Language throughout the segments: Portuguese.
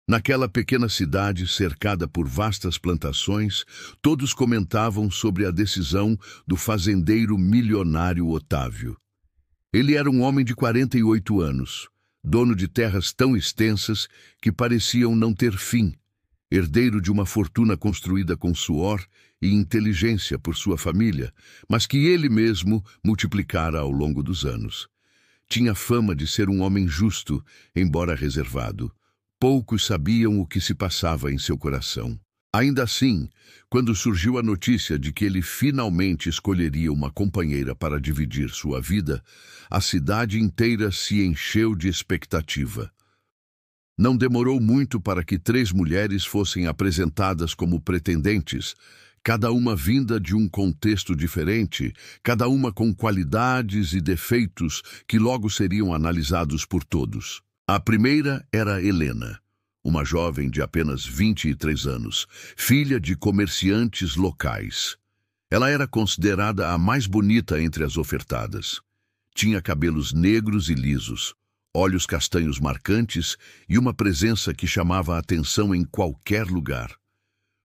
Naquela pequena cidade, cercada por vastas plantações, todos comentavam sobre a decisão do fazendeiro milionário Otávio. Ele era um homem de 48 anos, dono de terras tão extensas que pareciam não ter fim, herdeiro de uma fortuna construída com suor e inteligência por sua família, mas que ele mesmo multiplicara ao longo dos anos. Tinha fama de ser um homem justo, embora reservado. Poucos sabiam o que se passava em seu coração. Ainda assim, quando surgiu a notícia de que ele finalmente escolheria uma companheira para dividir sua vida, a cidade inteira se encheu de expectativa. Não demorou muito para que 3 mulheres fossem apresentadas como pretendentes, cada uma vinda de um contexto diferente, cada uma com qualidades e defeitos que logo seriam analisados por todos. A primeira era Helena, uma jovem de apenas 23 anos, filha de comerciantes locais. Ela era considerada a mais bonita entre as ofertadas. Tinha cabelos negros e lisos, olhos castanhos marcantes e uma presença que chamava a atenção em qualquer lugar.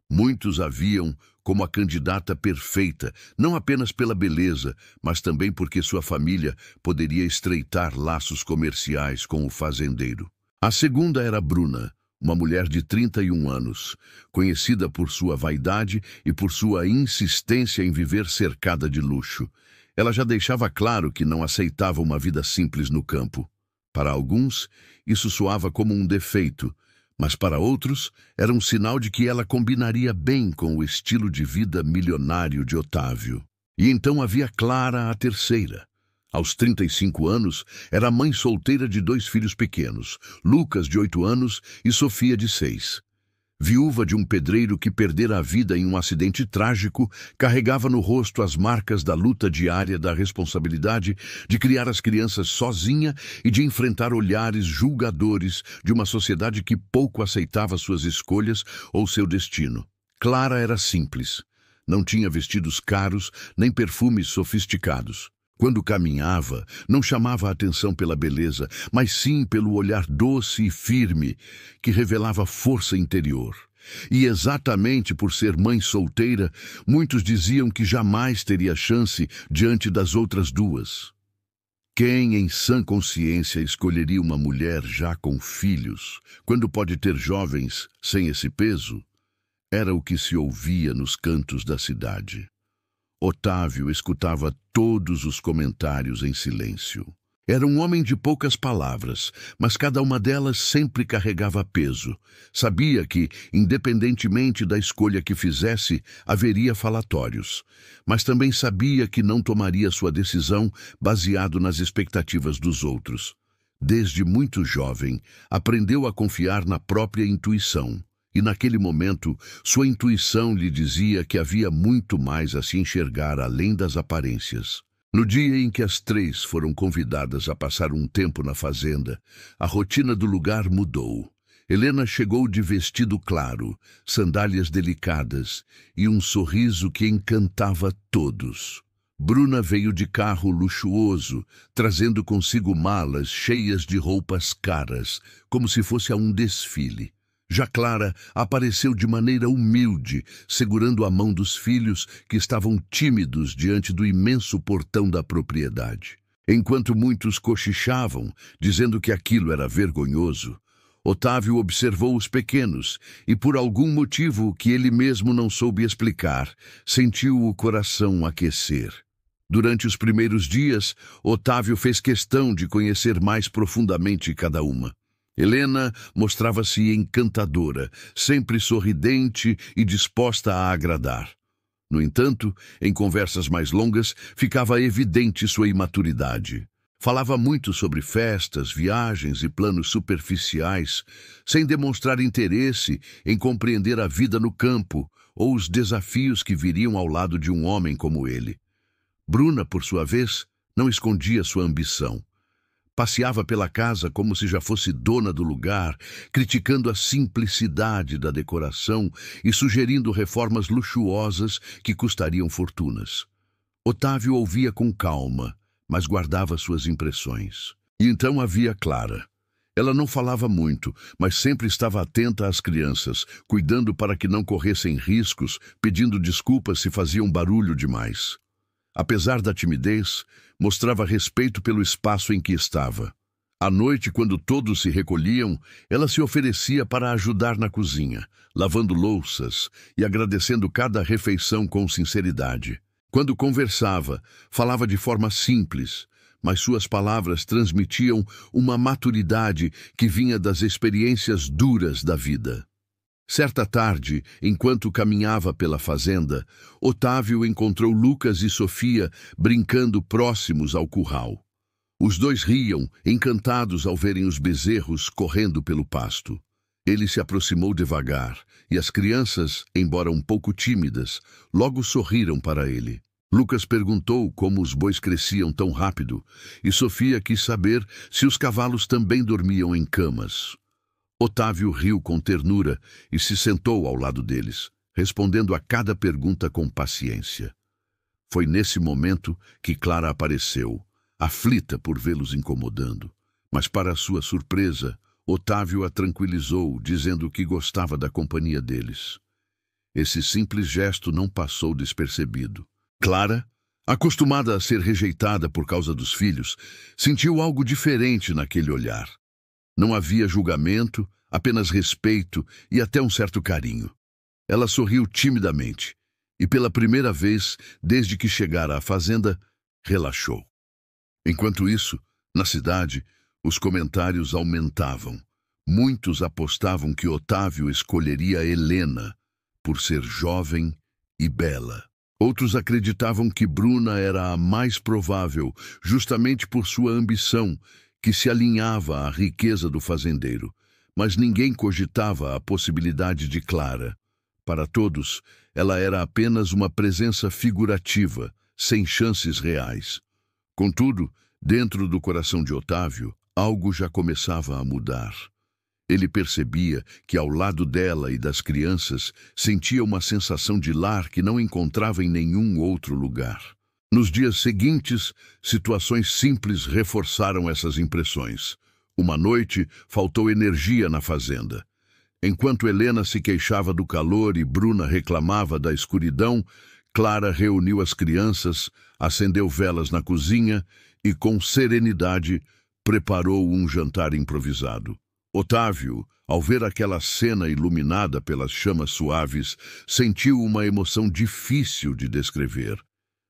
Muitos a viam como a candidata perfeita, não apenas pela beleza, mas também porque sua família poderia estreitar laços comerciais com o fazendeiro. A segunda era Bruna, uma mulher de 31 anos, conhecida por sua vaidade e por sua insistência em viver cercada de luxo. Ela já deixava claro que não aceitava uma vida simples no campo. Para alguns, isso soava como um defeito, mas para outros era um sinal de que ela combinaria bem com o estilo de vida milionário de Otávio. E então havia Clara, a terceira. Aos 35 anos, era mãe solteira de 2 filhos pequenos, Lucas, de 8 anos, e Sofia, de 6. Viúva de um pedreiro que perdera a vida em um acidente trágico, carregava no rosto as marcas da luta diária da responsabilidade de criar as crianças sozinha e de enfrentar olhares julgadores de uma sociedade que pouco aceitava suas escolhas ou seu destino. Clara era simples. Não tinha vestidos caros nem perfumes sofisticados. Quando caminhava, não chamava a atenção pela beleza, mas sim pelo olhar doce e firme que revelava força interior. E exatamente por ser mãe solteira, muitos diziam que jamais teria chance diante das outras duas. Quem, em sã consciência, escolheria uma mulher já com filhos, quando pode ter jovens sem esse peso? Era o que se ouvia nos cantos da cidade. Otávio escutava todos os comentários em silêncio. Era um homem de poucas palavras, mas cada uma delas sempre carregava peso. Sabia que, independentemente da escolha que fizesse, haveria falatórios. Mas também sabia que não tomaria sua decisão baseado nas expectativas dos outros. Desde muito jovem, aprendeu a confiar na própria intuição. E naquele momento, sua intuição lhe dizia que havia muito mais a se enxergar além das aparências. No dia em que as 3 foram convidadas a passar um tempo na fazenda, a rotina do lugar mudou. Helena chegou de vestido claro, sandálias delicadas e um sorriso que encantava todos. Bruna veio de carro luxuoso, trazendo consigo malas cheias de roupas caras, como se fosse a um desfile. Já Clara apareceu de maneira humilde, segurando a mão dos filhos que estavam tímidos diante do imenso portão da propriedade. Enquanto muitos cochichavam, dizendo que aquilo era vergonhoso, Otávio observou os pequenos e, por algum motivo que ele mesmo não soube explicar, sentiu o coração aquecer. Durante os primeiros dias, Otávio fez questão de conhecer mais profundamente cada uma. Helena mostrava-se encantadora, sempre sorridente e disposta a agradar. No entanto, em conversas mais longas, ficava evidente sua imaturidade. Falava muito sobre festas, viagens e planos superficiais, sem demonstrar interesse em compreender a vida no campo ou os desafios que viriam ao lado de um homem como ele. Bruna, por sua vez, não escondia sua ambição. Passeava pela casa como se já fosse dona do lugar, criticando a simplicidade da decoração e sugerindo reformas luxuosas que custariam fortunas. Otávio ouvia com calma, mas guardava suas impressões. E então havia Clara. Ela não falava muito, mas sempre estava atenta às crianças, cuidando para que não corressem riscos, pedindo desculpas se faziam barulho demais. Apesar da timidez, mostrava respeito pelo espaço em que estava. À noite, quando todos se recolhiam, ela se oferecia para ajudar na cozinha, lavando louças e agradecendo cada refeição com sinceridade. Quando conversava, falava de forma simples, mas suas palavras transmitiam uma maturidade que vinha das experiências duras da vida. Certa tarde, enquanto caminhava pela fazenda, Otávio encontrou Lucas e Sofia brincando próximos ao curral. Os dois riam, encantados ao verem os bezerros correndo pelo pasto. Ele se aproximou devagar, e as crianças, embora um pouco tímidas, logo sorriram para ele. Lucas perguntou como os bois cresciam tão rápido, e Sofia quis saber se os cavalos também dormiam em camas. Otávio riu com ternura e se sentou ao lado deles, respondendo a cada pergunta com paciência. Foi nesse momento que Clara apareceu, aflita por vê-los incomodando. Mas, para sua surpresa, Otávio a tranquilizou, dizendo que gostava da companhia deles. Esse simples gesto não passou despercebido. Clara, acostumada a ser rejeitada por causa dos filhos, sentiu algo diferente naquele olhar. Não havia julgamento, apenas respeito e até um certo carinho. Ela sorriu timidamente e, pela primeira vez desde que chegara à fazenda, relaxou. Enquanto isso, na cidade, os comentários aumentavam. Muitos apostavam que Otávio escolheria Helena por ser jovem e bela. Outros acreditavam que Bruna era a mais provável, justamente por sua ambição, que se alinhava à riqueza do fazendeiro. Mas ninguém cogitava a possibilidade de Clara. Para todos, ela era apenas uma presença figurativa, sem chances reais. Contudo, dentro do coração de Otávio, algo já começava a mudar. Ele percebia que, ao lado dela e das crianças, sentia uma sensação de lar que não encontrava em nenhum outro lugar. Nos dias seguintes, situações simples reforçaram essas impressões. Uma noite, faltou energia na fazenda. Enquanto Helena se queixava do calor e Bruna reclamava da escuridão, Clara reuniu as crianças, acendeu velas na cozinha e, com serenidade, preparou um jantar improvisado. Otávio, ao ver aquela cena iluminada pelas chamas suaves, sentiu uma emoção difícil de descrever.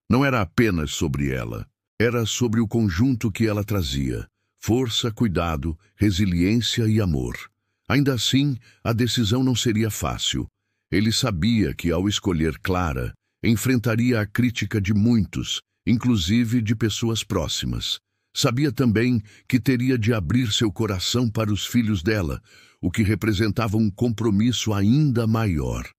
Não era apenas sobre ela, era sobre o conjunto que ela trazia: força, cuidado, resiliência e amor. Ainda assim, a decisão não seria fácil. Ele sabia que, ao escolher Clara, enfrentaria a crítica de muitos, inclusive de pessoas próximas. Sabia também que teria de abrir seu coração para os filhos dela, o que representava um compromisso ainda maior.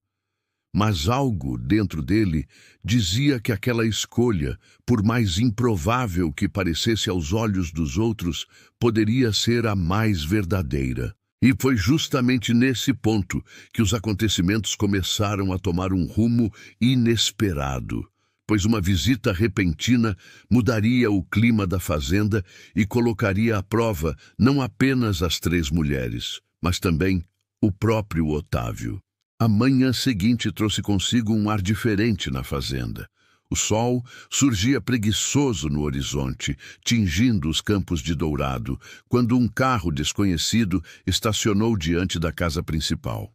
Mas algo dentro dele dizia que aquela escolha, por mais improvável que parecesse aos olhos dos outros, poderia ser a mais verdadeira. E foi justamente nesse ponto que os acontecimentos começaram a tomar um rumo inesperado, pois uma visita repentina mudaria o clima da fazenda e colocaria à prova não apenas as três mulheres, mas também o próprio Otávio. A manhã seguinte trouxe consigo um ar diferente na fazenda. O sol surgia preguiçoso no horizonte, tingindo os campos de dourado, quando um carro desconhecido estacionou diante da casa principal.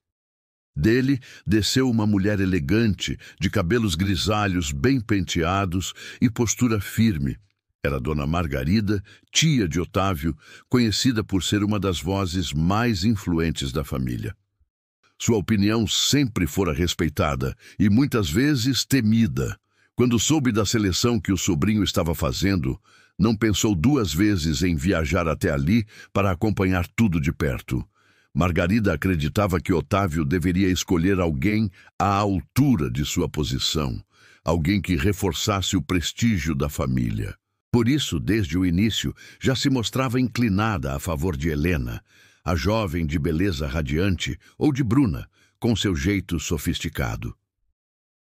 Dele desceu uma mulher elegante, de cabelos grisalhos bem penteados e postura firme. Era Dona Margarida, tia de Otávio, conhecida por ser uma das vozes mais influentes da família. Sua opinião sempre fora respeitada e muitas vezes temida. Quando soube da seleção que o sobrinho estava fazendo, não pensou duas vezes em viajar até ali para acompanhar tudo de perto. Margarida acreditava que Otávio deveria escolher alguém à altura de sua posição, alguém que reforçasse o prestígio da família. Por isso, desde o início, já se mostrava inclinada a favor de Helena, a jovem de beleza radiante, ou de Bruna, com seu jeito sofisticado.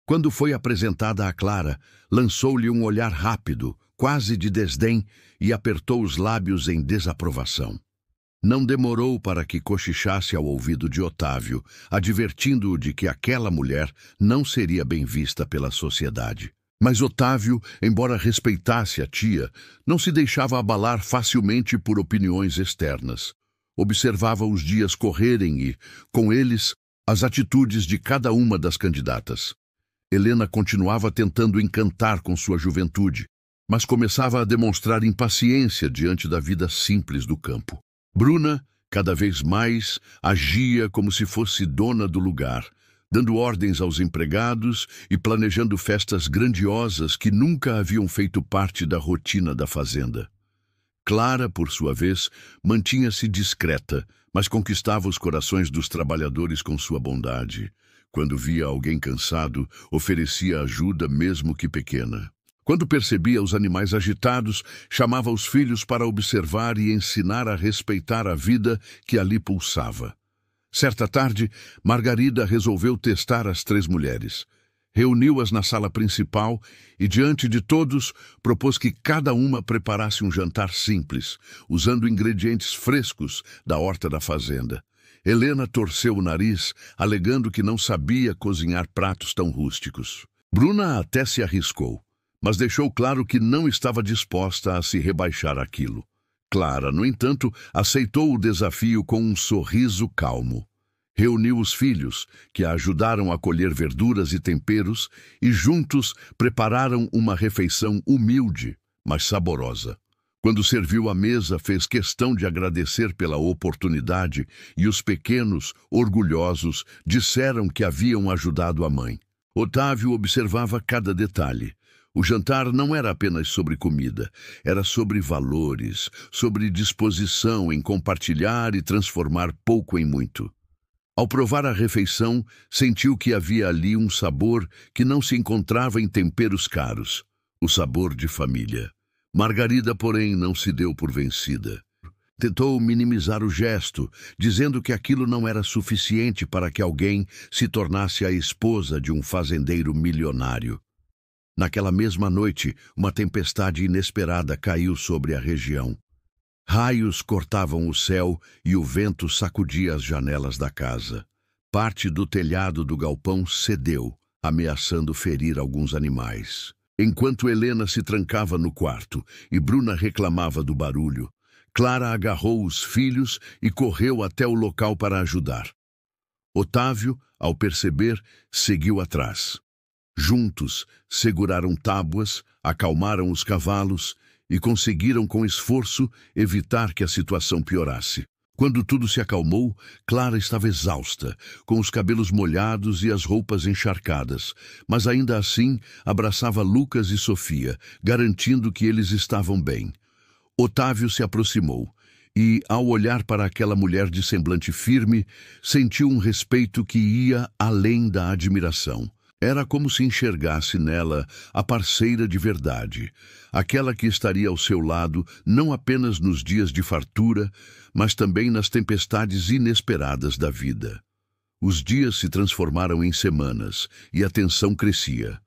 Quando foi apresentada a Clara, lançou-lhe um olhar rápido, quase de desdém, e apertou os lábios em desaprovação. Não demorou para que cochichasse ao ouvido de Otávio, advertindo-o de que aquela mulher não seria bem vista pela sociedade. Mas Otávio, embora respeitasse a tia, não se deixava abalar facilmente por opiniões externas. Observava os dias correrem e, com eles, as atitudes de cada uma das candidatas. Helena continuava tentando encantar com sua juventude, mas começava a demonstrar impaciência diante da vida simples do campo. Bruna, cada vez mais, agia como se fosse dona do lugar, dando ordens aos empregados e planejando festas grandiosas que nunca haviam feito parte da rotina da fazenda. Clara, por sua vez, mantinha-se discreta, mas conquistava os corações dos trabalhadores com sua bondade. Quando via alguém cansado, oferecia ajuda, mesmo que pequena. Quando percebia os animais agitados, chamava os filhos para observar e ensinar a respeitar a vida que ali pulsava. Certa tarde, Margarida resolveu testar as 3 mulheres. Reuniu-as na sala principal e, diante de todos, propôs que cada uma preparasse um jantar simples, usando ingredientes frescos da horta da fazenda. Helena torceu o nariz, alegando que não sabia cozinhar pratos tão rústicos. Bruna até se arriscou, mas deixou claro que não estava disposta a se rebaixar àquilo. Clara, no entanto, aceitou o desafio com um sorriso calmo. Reuniu os filhos, que a ajudaram a colher verduras e temperos, e juntos prepararam uma refeição humilde, mas saborosa. Quando serviu à mesa, fez questão de agradecer pela oportunidade, e os pequenos, orgulhosos, disseram que haviam ajudado a mãe. Otávio observava cada detalhe. O jantar não era apenas sobre comida, era sobre valores, sobre disposição em compartilhar e transformar pouco em muito. Ao provar a refeição, sentiu que havia ali um sabor que não se encontrava em temperos caros, o sabor de família. Margarida, porém, não se deu por vencida. Tentou minimizar o gesto, dizendo que aquilo não era suficiente para que alguém se tornasse a esposa de um fazendeiro milionário. Naquela mesma noite, uma tempestade inesperada caiu sobre a região. Raios cortavam o céu e o vento sacudia as janelas da casa. Parte do telhado do galpão cedeu, ameaçando ferir alguns animais. Enquanto Helena se trancava no quarto e Bruna reclamava do barulho, Clara agarrou os filhos e correu até o local para ajudar. Otávio, ao perceber, seguiu atrás. Juntos, seguraram tábuas, acalmaram os cavalos e conseguiram com esforço evitar que a situação piorasse. Quando tudo se acalmou, Clara estava exausta, com os cabelos molhados e as roupas encharcadas, mas ainda assim abraçava Lucas e Sofia, garantindo que eles estavam bem. Otávio se aproximou e, ao olhar para aquela mulher de semblante firme, sentiu um respeito que ia além da admiração. Era como se enxergasse nela a parceira de verdade, aquela que estaria ao seu lado não apenas nos dias de fartura, mas também nas tempestades inesperadas da vida. Os dias se transformaram em semanas e a tensão crescia.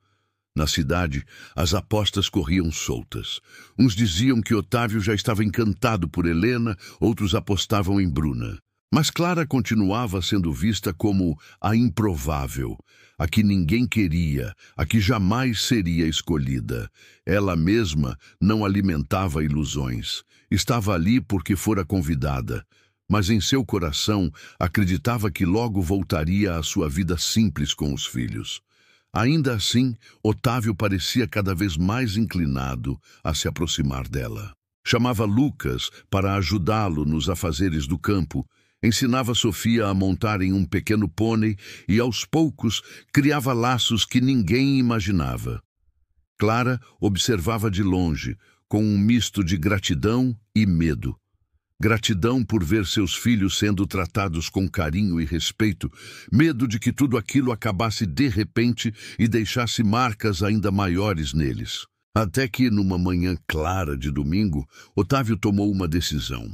Na cidade, as apostas corriam soltas. Uns diziam que Otávio já estava encantado por Helena, outros apostavam em Bruna. Mas Clara continuava sendo vista como a improvável, a que ninguém queria, a que jamais seria escolhida. Ela mesma não alimentava ilusões. Estava ali porque fora convidada, mas em seu coração acreditava que logo voltaria à sua vida simples com os filhos. Ainda assim, Otávio parecia cada vez mais inclinado a se aproximar dela. Chamava Lucas para ajudá-lo nos afazeres do campo, ensinava Sofia a montar em um pequeno pônei e, aos poucos, criava laços que ninguém imaginava. Clara observava de longe, com um misto de gratidão e medo. Gratidão por ver seus filhos sendo tratados com carinho e respeito, medo de que tudo aquilo acabasse de repente e deixasse marcas ainda maiores neles. Até que, numa manhã clara de domingo, Otávio tomou uma decisão.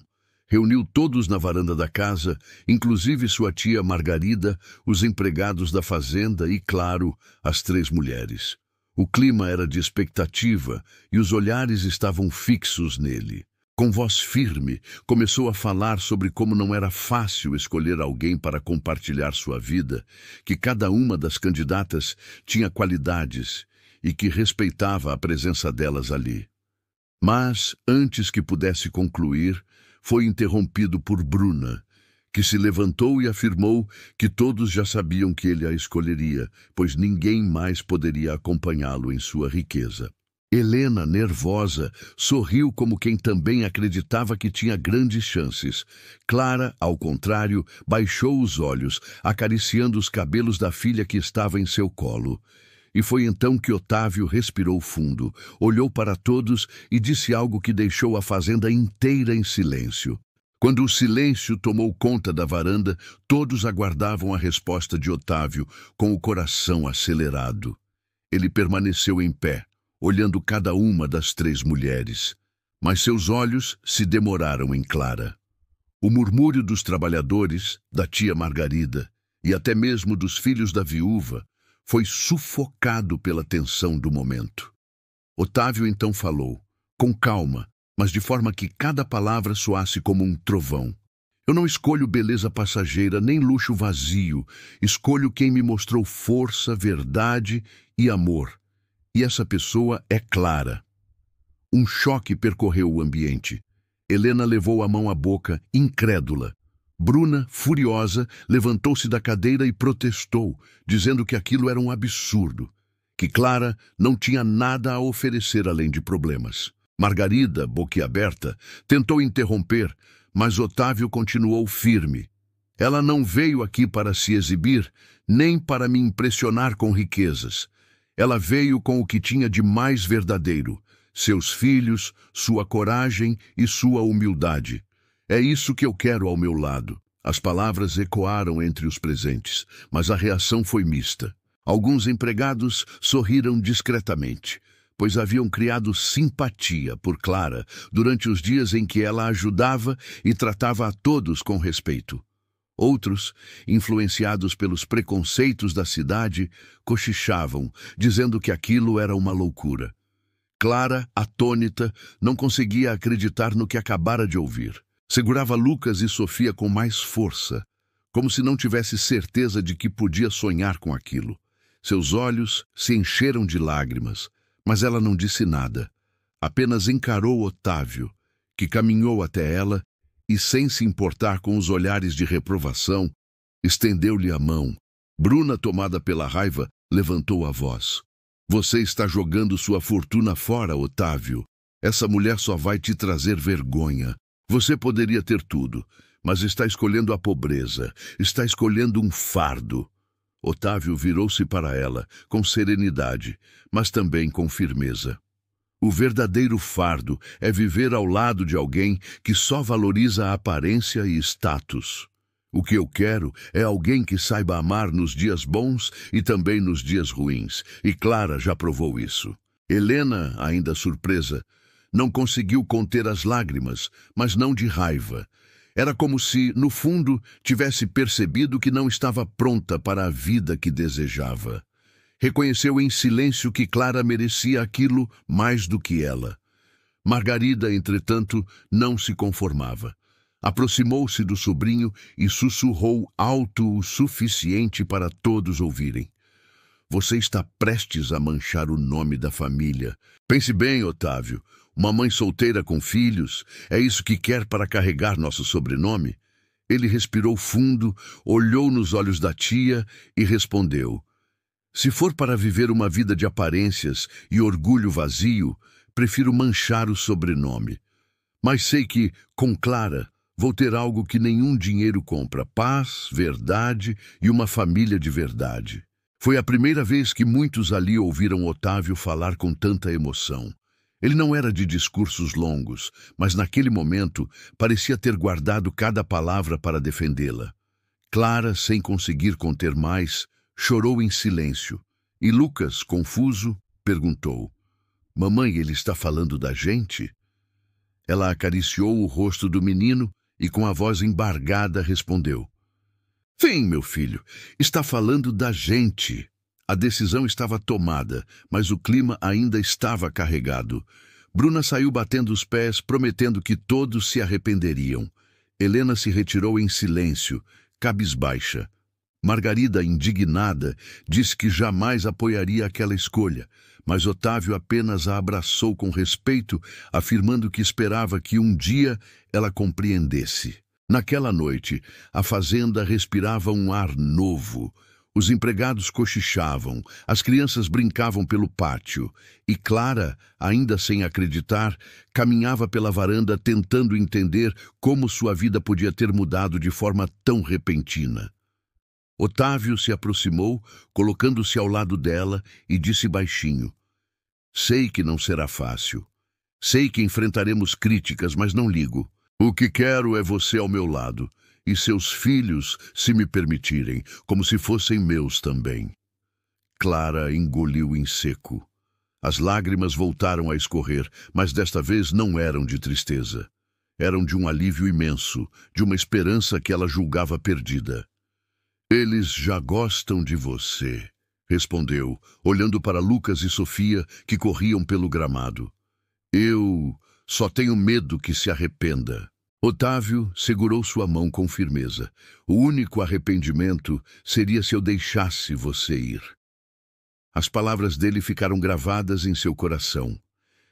Reuniu todos na varanda da casa, inclusive sua tia Margarida, os empregados da fazenda e, claro, as 3 mulheres. O clima era de expectativa e os olhares estavam fixos nele. Com voz firme, começou a falar sobre como não era fácil escolher alguém para compartilhar sua vida, que cada uma das candidatas tinha qualidades e que respeitava a presença delas ali. Mas, antes que pudesse concluir, foi interrompido por Bruna, que se levantou e afirmou que todos já sabiam que ele a escolheria, pois ninguém mais poderia acompanhá-lo em sua riqueza. Helena, nervosa, sorriu como quem também acreditava que tinha grandes chances. Clara, ao contrário, baixou os olhos, acariciando os cabelos da filha que estava em seu colo. E foi então que Otávio respirou fundo, olhou para todos e disse algo que deixou a fazenda inteira em silêncio. Quando o silêncio tomou conta da varanda, todos aguardavam a resposta de Otávio, com o coração acelerado. Ele permaneceu em pé, olhando cada uma das 3 mulheres, mas seus olhos se demoraram em Clara. O murmúrio dos trabalhadores, da tia Margarida e até mesmo dos filhos da viúva foi sufocado pela tensão do momento. Otávio então falou, com calma, mas de forma que cada palavra soasse como um trovão. Eu não escolho beleza passageira nem luxo vazio, escolho quem me mostrou força, verdade e amor. E essa pessoa é Clara. Um choque percorreu o ambiente. Helena levou a mão à boca, incrédula. Bruna, furiosa, levantou-se da cadeira e protestou, dizendo que aquilo era um absurdo, que Clara não tinha nada a oferecer além de problemas. Margarida, boquiaberta, tentou interromper, mas Otávio continuou firme. Ela não veio aqui para se exibir, nem para me impressionar com riquezas. Ela veio com o que tinha de mais verdadeiro, seus filhos, sua coragem e sua humildade. É isso que eu quero ao meu lado. As palavras ecoaram entre os presentes, mas a reação foi mista. Alguns empregados sorriram discretamente, pois haviam criado simpatia por Clara durante os dias em que ela ajudava e tratava a todos com respeito. Outros, influenciados pelos preconceitos da cidade, cochichavam, dizendo que aquilo era uma loucura. Clara, atônita, não conseguia acreditar no que acabara de ouvir. Segurava Lucas e Sofia com mais força, como se não tivesse certeza de que podia sonhar com aquilo. Seus olhos se encheram de lágrimas, mas ela não disse nada. Apenas encarou Otávio, que caminhou até ela e, sem se importar com os olhares de reprovação, estendeu-lhe a mão. Bruna, tomada pela raiva, levantou a voz. Você está jogando sua fortuna fora, Otávio. Essa mulher só vai te trazer vergonha. Você poderia ter tudo, mas está escolhendo a pobreza, está escolhendo um fardo. Otávio virou-se para ela, com serenidade, mas também com firmeza. O verdadeiro fardo é viver ao lado de alguém que só valoriza a aparência e status. O que eu quero é alguém que saiba amar nos dias bons e também nos dias ruins, e Clara já provou isso. Helena, ainda surpresa, não conseguiu conter as lágrimas, mas não de raiva. Era como se, no fundo, tivesse percebido que não estava pronta para a vida que desejava. Reconheceu em silêncio que Clara merecia aquilo mais do que ela. Margarida, entretanto, não se conformava. Aproximou-se do sobrinho e sussurrou alto o suficiente para todos ouvirem. Você está prestes a manchar o nome da família. Pense bem, Otávio. Uma mãe solteira com filhos, é isso que quer para carregar nosso sobrenome? Ele respirou fundo, olhou nos olhos da tia e respondeu. Se for para viver uma vida de aparências e orgulho vazio, prefiro manchar o sobrenome. Mas sei que, com Clara, vou ter algo que nenhum dinheiro compra: paz, verdade e uma família de verdade. Foi a primeira vez que muitos ali ouviram Otávio falar com tanta emoção. Ele não era de discursos longos, mas naquele momento parecia ter guardado cada palavra para defendê-la. Clara, sem conseguir conter mais, chorou em silêncio, e Lucas, confuso, perguntou: Mamãe, ele está falando da gente? Ela acariciou o rosto do menino e, com a voz embargada, respondeu: Sim, meu filho, está falando da gente. A decisão estava tomada, mas o clima ainda estava carregado. Bruna saiu batendo os pés, prometendo que todos se arrependeriam. Helena se retirou em silêncio, cabisbaixa. Margarida, indignada, disse que jamais apoiaria aquela escolha, mas Otávio apenas a abraçou com respeito, afirmando que esperava que um dia ela compreendesse. Naquela noite, a fazenda respirava um ar novo. Os empregados cochichavam, as crianças brincavam pelo pátio, e Clara, ainda sem acreditar, caminhava pela varanda tentando entender como sua vida podia ter mudado de forma tão repentina. Otávio se aproximou, colocando-se ao lado dela, e disse baixinho: "Sei que não será fácil. Sei que enfrentaremos críticas, mas não ligo. O que quero é você ao meu lado, e seus filhos, se me permitirem, como se fossem meus também." Clara engoliu em seco. As lágrimas voltaram a escorrer, mas desta vez não eram de tristeza. Eram de um alívio imenso, de uma esperança que ela julgava perdida. "Eles já gostam de você", respondeu, olhando para Lucas e Sofia, que corriam pelo gramado. "Eu só tenho medo que se arrependa." Otávio segurou sua mão com firmeza. "O único arrependimento seria se eu deixasse você ir." As palavras dele ficaram gravadas em seu coração.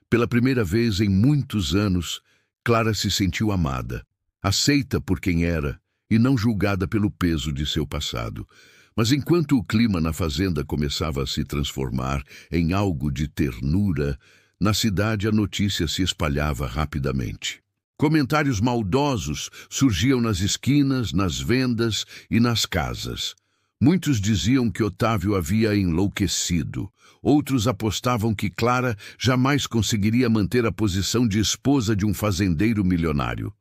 Pela primeira vez em muitos anos, Clara se sentiu amada, aceita por quem era e não julgada pelo peso de seu passado. Mas enquanto o clima na fazenda começava a se transformar em algo de ternura, na cidade a notícia se espalhava rapidamente. Comentários maldosos surgiam nas esquinas, nas vendas e nas casas. Muitos diziam que Otávio havia enlouquecido. Outros apostavam que Clara jamais conseguiria manter a posição de esposa de um fazendeiro milionário.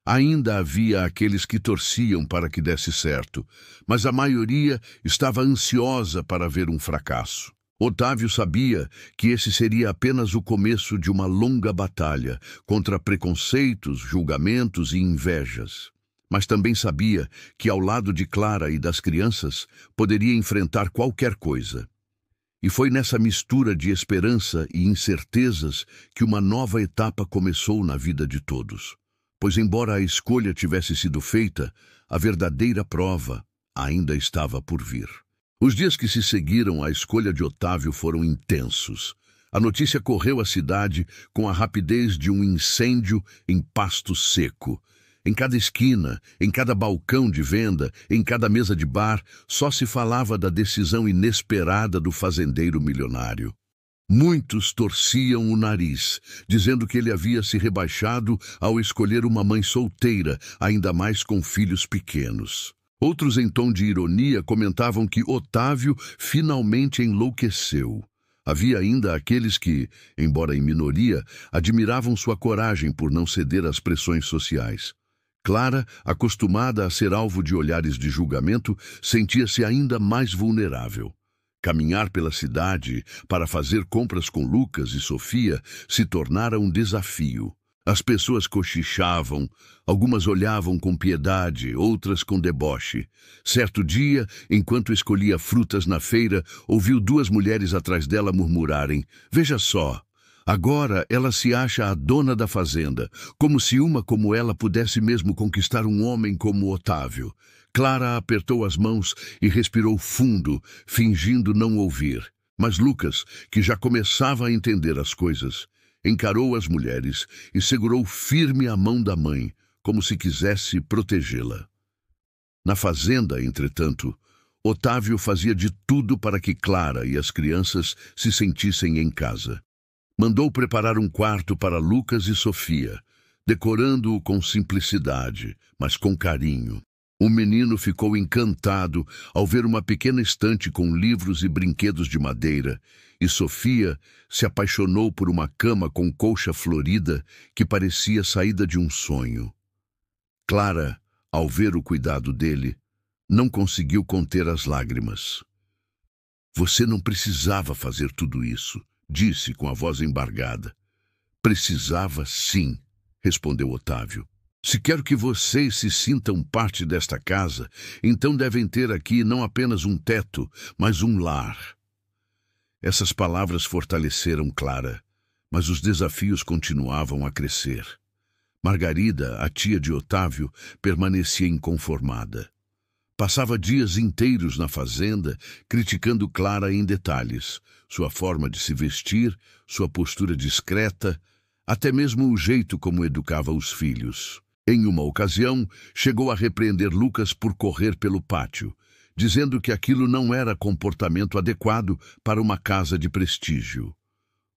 Ainda havia aqueles que torciam para que desse certo, mas a maioria estava ansiosa para ver um fracasso. Otávio sabia que esse seria apenas o começo de uma longa batalha contra preconceitos, julgamentos e invejas. Mas também sabia que ao lado de Clara e das crianças poderia enfrentar qualquer coisa. E foi nessa mistura de esperança e incertezas que uma nova etapa começou na vida de todos. Pois embora a escolha tivesse sido feita, a verdadeira prova ainda estava por vir. Os dias que se seguiram à escolha de Otávio foram intensos. A notícia correu à cidade com a rapidez de um incêndio em pasto seco. Em cada esquina, em cada balcão de venda, em cada mesa de bar, só se falava da decisão inesperada do fazendeiro milionário. Muitos torciam o nariz, dizendo que ele havia se rebaixado ao escolher uma mãe solteira, ainda mais com filhos pequenos. Outros, em tom de ironia, comentavam que Otávio finalmente enlouqueceu. Havia ainda aqueles que, embora em minoria, admiravam sua coragem por não ceder às pressões sociais. Clara, acostumada a ser alvo de olhares de julgamento, sentia-se ainda mais vulnerável. Caminhar pela cidade para fazer compras com Lucas e Sofia se tornara um desafio. As pessoas cochichavam, algumas olhavam com piedade, outras com deboche. Certo dia, enquanto escolhia frutas na feira, ouviu duas mulheres atrás dela murmurarem: "Veja só, agora ela se acha a dona da fazenda, como se uma como ela pudesse mesmo conquistar um homem como Otávio." Clara apertou as mãos e respirou fundo, fingindo não ouvir. Mas Lucas, que já começava a entender as coisas, encarou as mulheres e segurou firme a mão da mãe, como se quisesse protegê-la. Na fazenda, entretanto, Otávio fazia de tudo para que Clara e as crianças se sentissem em casa. Mandou preparar um quarto para Lucas e Sofia, decorando-o com simplicidade, mas com carinho. O menino ficou encantado ao ver uma pequena estante com livros e brinquedos de madeira, e Sofia se apaixonou por uma cama com colcha florida que parecia saída de um sonho. Clara, ao ver o cuidado dele, não conseguiu conter as lágrimas. "Você não precisava fazer tudo isso", disse com a voz embargada. "Precisava sim", respondeu Otávio. "Se quero que vocês se sintam parte desta casa, então devem ter aqui não apenas um teto, mas um lar." Essas palavras fortaleceram Clara, Mas os desafios continuavam a crescer. Margarida, a tia de Otávio, permanecia inconformada. Passava dias inteiros na fazenda, criticando Clara em detalhes, sua forma de se vestir, sua postura discreta, até mesmo o jeito como educava os filhos. Em uma ocasião, chegou a repreender Lucas por correr pelo pátio, dizendo que aquilo não era comportamento adequado para uma casa de prestígio.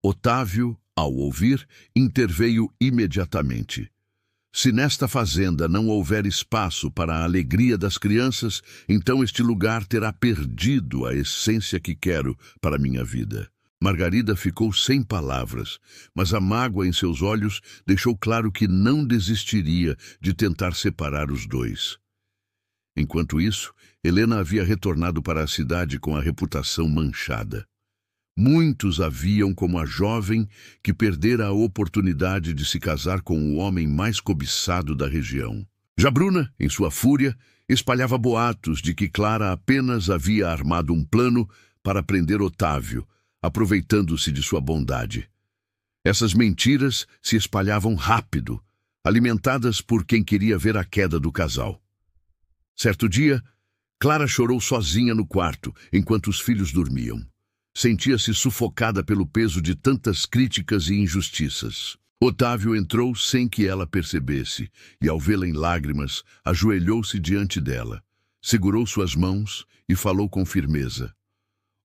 Otávio, ao ouvir, interveio imediatamente. Se nesta fazenda não houver espaço para a alegria das crianças, então este lugar terá perdido a essência que quero para minha vida. Margarida ficou sem palavras, mas a mágoa em seus olhos deixou claro que não desistiria de tentar separar os dois. Enquanto isso, Helena havia retornado para a cidade com a reputação manchada. Muitos a viam como a jovem que perdera a oportunidade de se casar com o homem mais cobiçado da região. Já Bruna, em sua fúria, espalhava boatos de que Clara apenas havia armado um plano para prender Otávio, aproveitando-se de sua bondade. Essas mentiras se espalhavam rápido, alimentadas por quem queria ver a queda do casal. Certo dia, Clara chorou sozinha no quarto, enquanto os filhos dormiam. Sentia-se sufocada pelo peso de tantas críticas e injustiças. Otávio entrou sem que ela percebesse, e ao vê-la em lágrimas, ajoelhou-se diante dela, segurou suas mãos e falou com firmeza.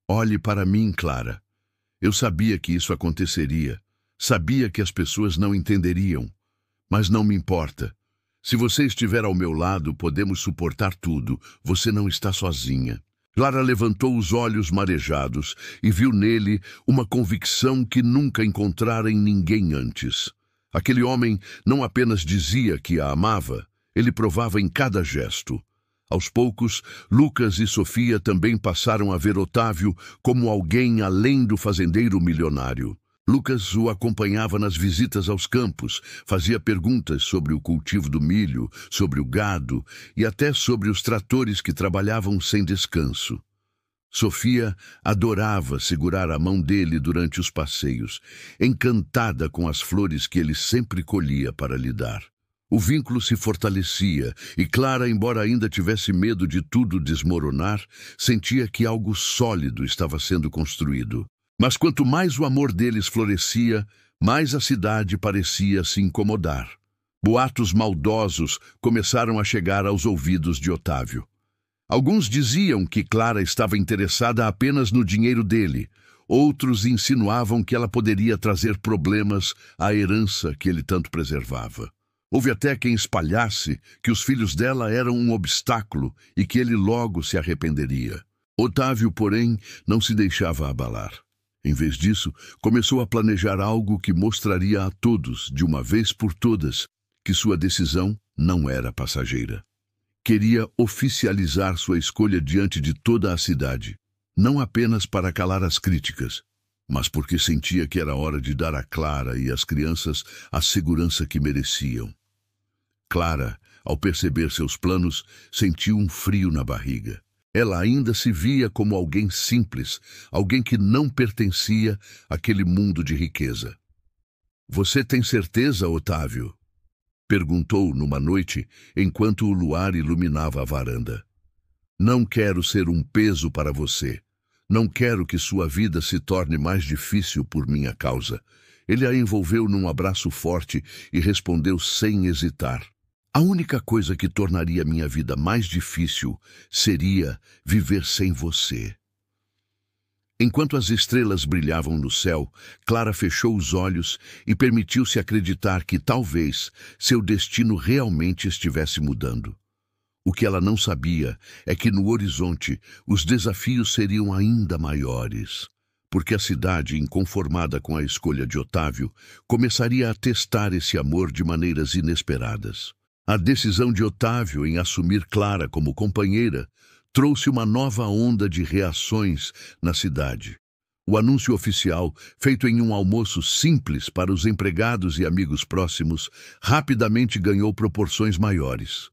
Olhe para mim, Clara. Eu sabia que isso aconteceria. Sabia que as pessoas não entenderiam. Mas não me importa. Se você estiver ao meu lado, podemos suportar tudo. Você não está sozinha. Clara levantou os olhos marejados e viu nele uma convicção que nunca encontrara em ninguém antes. Aquele homem não apenas dizia que a amava, ele provava em cada gesto. Aos poucos, Lucas e Sofia também passaram a ver Otávio como alguém além do fazendeiro milionário. Lucas o acompanhava nas visitas aos campos, fazia perguntas sobre o cultivo do milho, sobre o gado e até sobre os tratores que trabalhavam sem descanso. Sofia adorava segurar a mão dele durante os passeios, encantada com as flores que ele sempre colhia para lhe dar. O vínculo se fortalecia e Clara, embora ainda tivesse medo de tudo desmoronar, sentia que algo sólido estava sendo construído. Mas quanto mais o amor deles florescia, mais a cidade parecia se incomodar. Boatos maldosos começaram a chegar aos ouvidos de Otávio. Alguns diziam que Clara estava interessada apenas no dinheiro dele. Outros insinuavam que ela poderia trazer problemas à herança que ele tanto preservava. Houve até quem espalhasse que os filhos dela eram um obstáculo e que ele logo se arrependeria. Otávio, porém, não se deixava abalar. Em vez disso, começou a planejar algo que mostraria a todos, de uma vez por todas, que sua decisão não era passageira. Queria oficializar sua escolha diante de toda a cidade, não apenas para calar as críticas, mas porque sentia que era hora de dar a Clara e às crianças a segurança que mereciam. Clara, ao perceber seus planos, sentiu um frio na barriga. Ela ainda se via como alguém simples, alguém que não pertencia àquele mundo de riqueza. Você tem certeza, Otávio? Perguntou numa noite, enquanto o luar iluminava a varanda. Não quero ser um peso para você. Não quero que sua vida se torne mais difícil por minha causa. Ele a envolveu num abraço forte e respondeu sem hesitar. A única coisa que tornaria minha vida mais difícil seria viver sem você. Enquanto as estrelas brilhavam no céu, Clara fechou os olhos e permitiu-se acreditar que talvez seu destino realmente estivesse mudando. O que ela não sabia é que no horizonte os desafios seriam ainda maiores, porque a cidade, inconformada com a escolha de Otávio, começaria a testar esse amor de maneiras inesperadas. A decisão de Otávio em assumir Clara como companheira trouxe uma nova onda de reações na cidade. O anúncio oficial, feito em um almoço simples para os empregados e amigos próximos, rapidamente ganhou proporções maiores.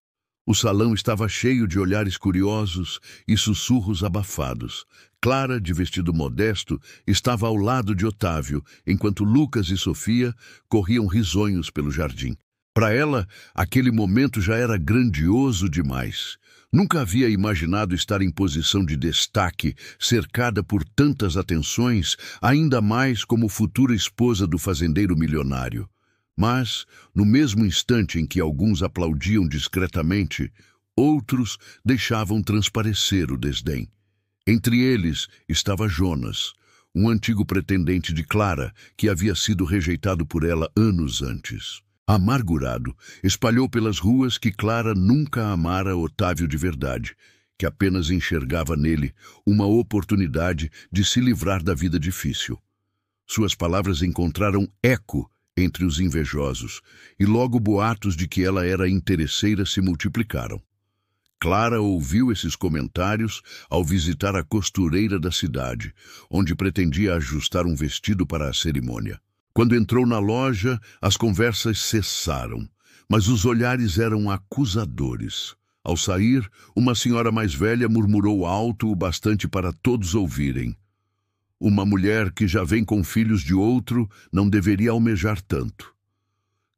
O salão estava cheio de olhares curiosos e sussurros abafados. Clara, de vestido modesto, estava ao lado de Otávio, enquanto Lucas e Sofia corriam risonhos pelo jardim. Para ela, aquele momento já era grandioso demais. Nunca havia imaginado estar em posição de destaque, cercada por tantas atenções, ainda mais como futura esposa do fazendeiro milionário. Mas, no mesmo instante em que alguns aplaudiam discretamente, outros deixavam transparecer o desdém. Entre eles estava Jonas, um antigo pretendente de Clara, que havia sido rejeitado por ela anos antes. Amargurado, espalhou pelas ruas que Clara nunca amara Otávio de verdade, que apenas enxergava nele uma oportunidade de se livrar da vida difícil. Suas palavras encontraram eco entre os invejosos, e logo boatos de que ela era interesseira se multiplicaram. Clara ouviu esses comentários ao visitar a costureira da cidade, onde pretendia ajustar um vestido para a cerimônia. Quando entrou na loja, as conversas cessaram, mas os olhares eram acusadores. Ao sair, uma senhora mais velha murmurou alto o bastante para todos ouvirem: "Uma mulher que já vem com filhos de outro não deveria almejar tanto."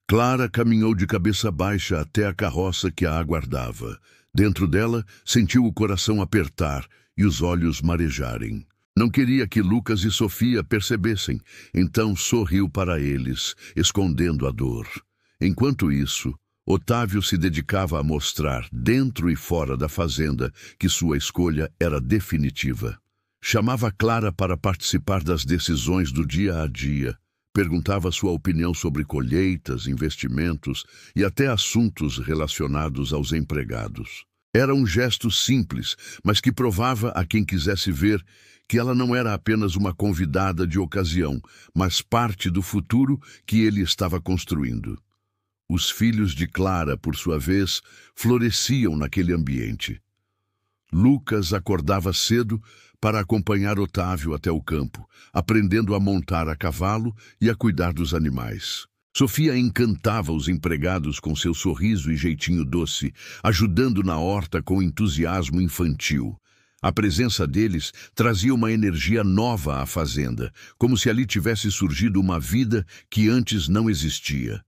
Clara caminhou de cabeça baixa até a carroça que a aguardava. Dentro dela, sentiu o coração apertar e os olhos marejarem. Não queria que Lucas e Sofia percebessem, então sorriu para eles, escondendo a dor. Enquanto isso, Otávio se dedicava a mostrar, dentro e fora da fazenda, que sua escolha era definitiva. Chamava Clara para participar das decisões do dia a dia. Perguntava sua opinião sobre colheitas, investimentos e até assuntos relacionados aos empregados. Era um gesto simples, mas que provava a quem quisesse ver que ela não era apenas uma convidada de ocasião, mas parte do futuro que ele estava construindo. Os filhos de Clara, por sua vez, floresciam naquele ambiente. Lucas acordava cedo para acompanhar Otávio até o campo, aprendendo a montar a cavalo e a cuidar dos animais. Sofia encantava os empregados com seu sorriso e jeitinho doce, ajudando na horta com entusiasmo infantil. A presença deles trazia uma energia nova à fazenda, como se ali tivesse surgido uma vida que antes não existia.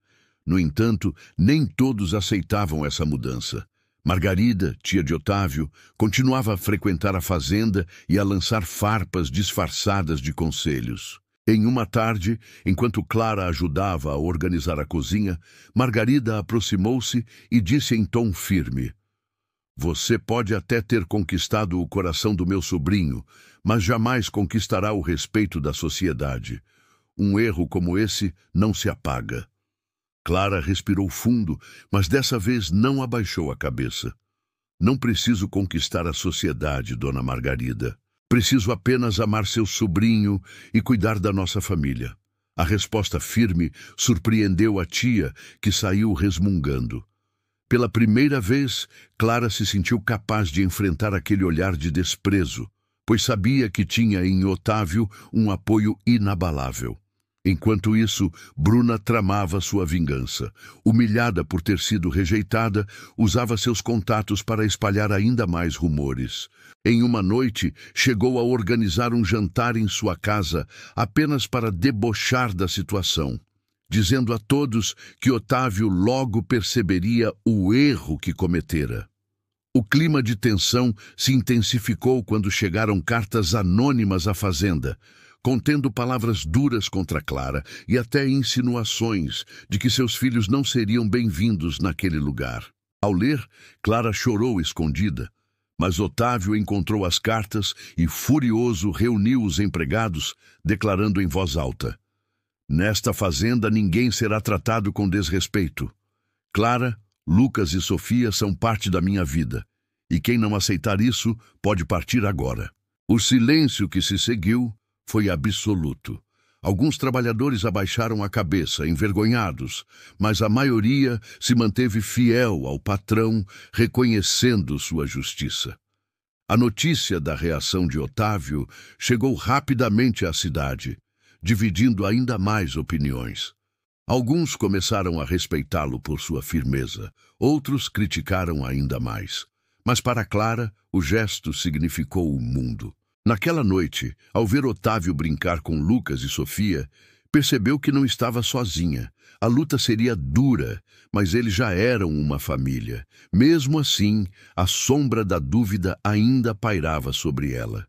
No entanto, nem todos aceitavam essa mudança. Margarida, tia de Otávio, continuava a frequentar a fazenda e a lançar farpas disfarçadas de conselhos. Em uma tarde, enquanto Clara ajudava a organizar a cozinha, Margarida aproximou-se e disse em tom firme: "Você pode até ter conquistado o coração do meu sobrinho, mas jamais conquistará o respeito da sociedade. Um erro como esse não se apaga." Clara respirou fundo, mas dessa vez não abaixou a cabeça. "Não preciso conquistar a sociedade, dona Margarida. Preciso apenas amar seu sobrinho e cuidar da nossa família." A resposta firme surpreendeu a tia, que saiu resmungando. Pela primeira vez, Clara se sentiu capaz de enfrentar aquele olhar de desprezo, pois sabia que tinha em Otávio um apoio inabalável. Enquanto isso, Bruna tramava sua vingança. Humilhada por ter sido rejeitada, usava seus contatos para espalhar ainda mais rumores. Em uma noite, chegou a organizar um jantar em sua casa apenas para debochar da situação, dizendo a todos que Otávio logo perceberia o erro que cometera. O clima de tensão se intensificou quando chegaram cartas anônimas à fazenda, contendo palavras duras contra Clara e até insinuações de que seus filhos não seriam bem-vindos naquele lugar. Ao ler, Clara chorou escondida, mas Otávio encontrou as cartas e, furioso, reuniu os empregados, declarando em voz alta: "Nesta fazenda ninguém será tratado com desrespeito. Clara, Lucas e Sofia são parte da minha vida, e quem não aceitar isso pode partir agora." O silêncio que se seguiu foi absoluto. Alguns trabalhadores abaixaram a cabeça, envergonhados, mas a maioria se manteve fiel ao patrão, reconhecendo sua justiça. A notícia da reação de Otávio chegou rapidamente à cidade, dividindo ainda mais opiniões. Alguns começaram a respeitá-lo por sua firmeza, outros criticaram ainda mais. Mas para Clara, o gesto significou o mundo. Naquela noite, ao ver Otávio brincar com Lucas e Sofia, percebeu que não estava sozinha. A luta seria dura, mas eles já eram uma família. Mesmo assim, a sombra da dúvida ainda pairava sobre ela.